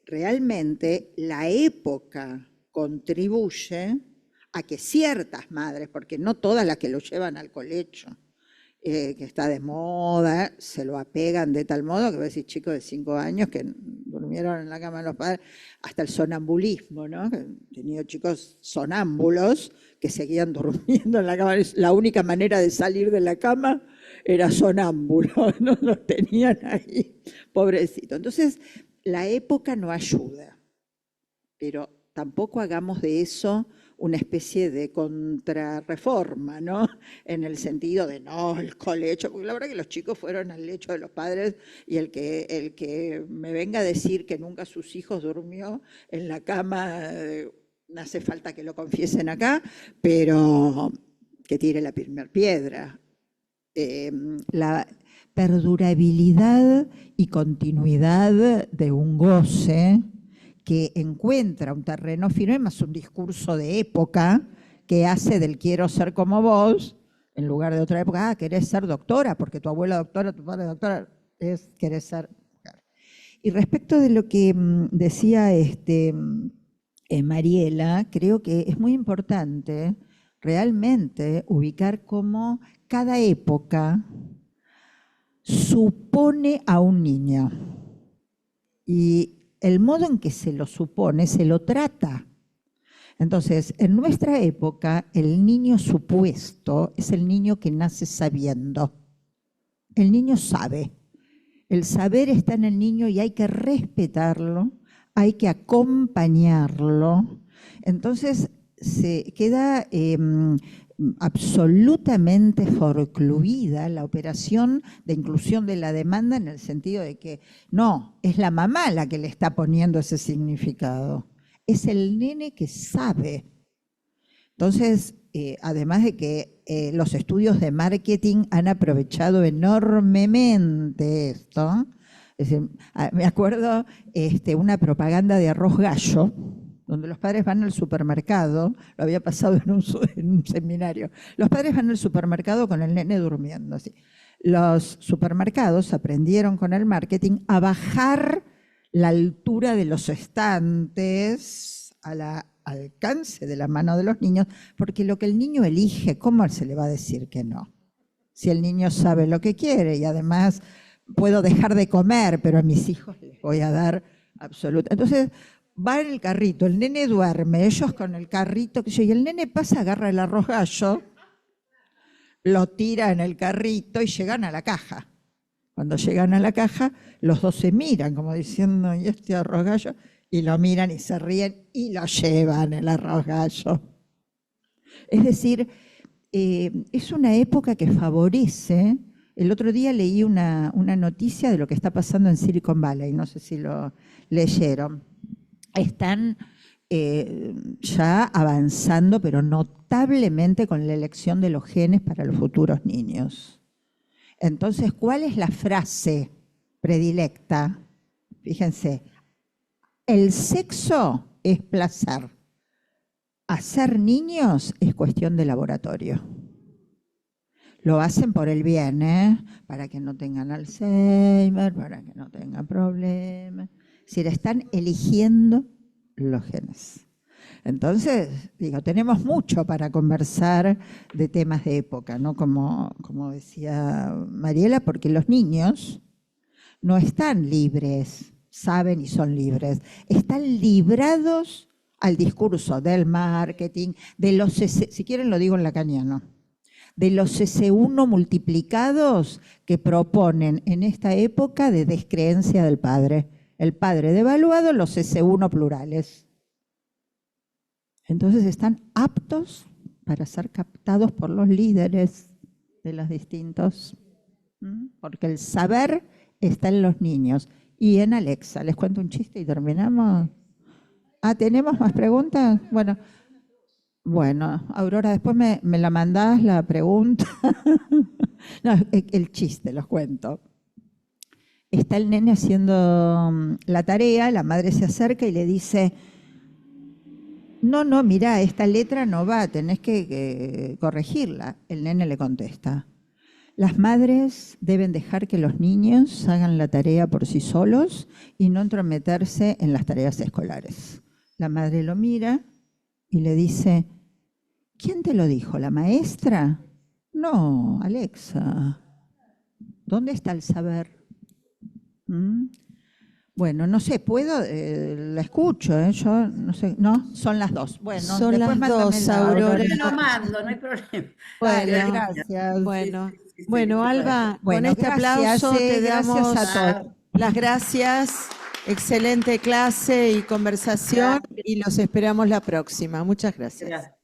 realmente la época contribuye a que ciertas madres, porque no todas las que lo llevan al colecho, que está de moda, se lo apegan de tal modo que ves decir chicos de 5 años que durmieron en la cama de los padres, hasta el sonambulismo, ¿no? He tenido chicos sonámbulos que seguían durmiendo en la cama, la única manera de salir de la cama era sonámbulo, no los tenían ahí, pobrecito. Entonces, la época no ayuda, pero tampoco hagamos de eso una especie de contrarreforma, ¿no? En el sentido de no, el colecho, porque la verdad que los chicos fueron al lecho de los padres y el que me venga a decir que nunca sus hijos durmió en la cama, no hace falta que lo confiesen acá, pero que tire la primera piedra. La perdurabilidad y continuidad de un goce que encuentra un terreno firme, más un discurso de época que hace del quiero ser como vos, en lugar de otra época, querés ser doctora, porque tu abuela doctora, tu padre doctora, querés ser mujer. Y respecto de lo que decía Mariela, creo que es muy importante realmente ubicar cómo cada época supone a un niño. Y el modo en que se lo supone, se lo trata. Entonces, en nuestra época, el niño supuesto es el niño que nace sabiendo. El niño sabe. El saber está en el niño y hay que respetarlo, hay que acompañarlo. Entonces, se queda absolutamente forcluida la operación de inclusión de la demanda en el sentido de que no, es la mamá la que le está poniendo ese significado. Es el nene que sabe. Entonces, además de que los estudios de marketing han aprovechado enormemente esto, es decir, me acuerdo una propaganda de Arroz Gallo, donde los padres van al supermercado, lo había pasado en un seminario, los padres van al supermercado con el nene durmiendo. Así. Los supermercados aprendieron con el marketing a bajar la altura de los estantes al alcance de la mano de los niños, porque lo que el niño elige, ¿cómo se le va a decir que no? Si el niño sabe lo que quiere y además puedo dejar de comer, pero a mis hijos les voy a dar absoluto. Entonces, va en el carrito, el nene duerme, ellos con el carrito, y el nene pasa, agarra el Arroz Gallo, lo tira en el carrito y llegan a la caja. Cuando llegan a la caja, los dos se miran como diciendo, ¿y este Arroz Gallo? Y lo miran y se ríen y lo llevan el Arroz Gallo. Es decir, es una época que favorece. El otro día leí una noticia de lo que está pasando en Silicon Valley, no sé si lo leyeron. Están ya avanzando, pero notablemente con la elección de los genes para los futuros niños. Entonces, ¿cuál es la frase predilecta? Fíjense, el sexo es placer. Hacer niños es cuestión de laboratorio. Lo hacen por el bien, para que no tengan Alzheimer, para que no tengan problemas. Es decir, están eligiendo los genes. Entonces, digo, tenemos mucho para conversar de temas de época, ¿no? Como decía Mariela, porque los niños no están libres, saben y son libres. Están librados al discurso del marketing, de los, si quieren lo digo en lacaniano, de los S1 multiplicados que proponen en esta época de descreencia del padre. El padre devaluado, los S1 plurales. Entonces están aptos para ser captados por los líderes de los distintos, porque el saber está en los niños y en Alexa. ¿Les cuento un chiste y terminamos? ¿Tenemos más preguntas? Bueno, Aurora, después me la mandás la pregunta. No, el chiste, los cuento. Está el nene haciendo la tarea, la madre se acerca y le dice, no, mirá, esta letra no va, tenés que corregirla. El nene le contesta, Las madres deben dejar que los niños hagan la tarea por sí solos y no entrometerse en las tareas escolares. La madre lo mira y le dice, ¿quién te lo dijo? ¿La maestra? No, Alexa. ¿Dónde está el saber? Bueno, no sé, puedo, la escucho, yo no sé, no, son las 2. Bueno, Son después las 2, Aurora. Yo lo mando, no hay problema. Bueno, gracias. Bueno, bueno, Alba, con Bueno, este gracias, aplauso te gracias damos a todos. las gracias. Excelente clase y conversación y los esperamos la próxima. Muchas gracias. Gracias.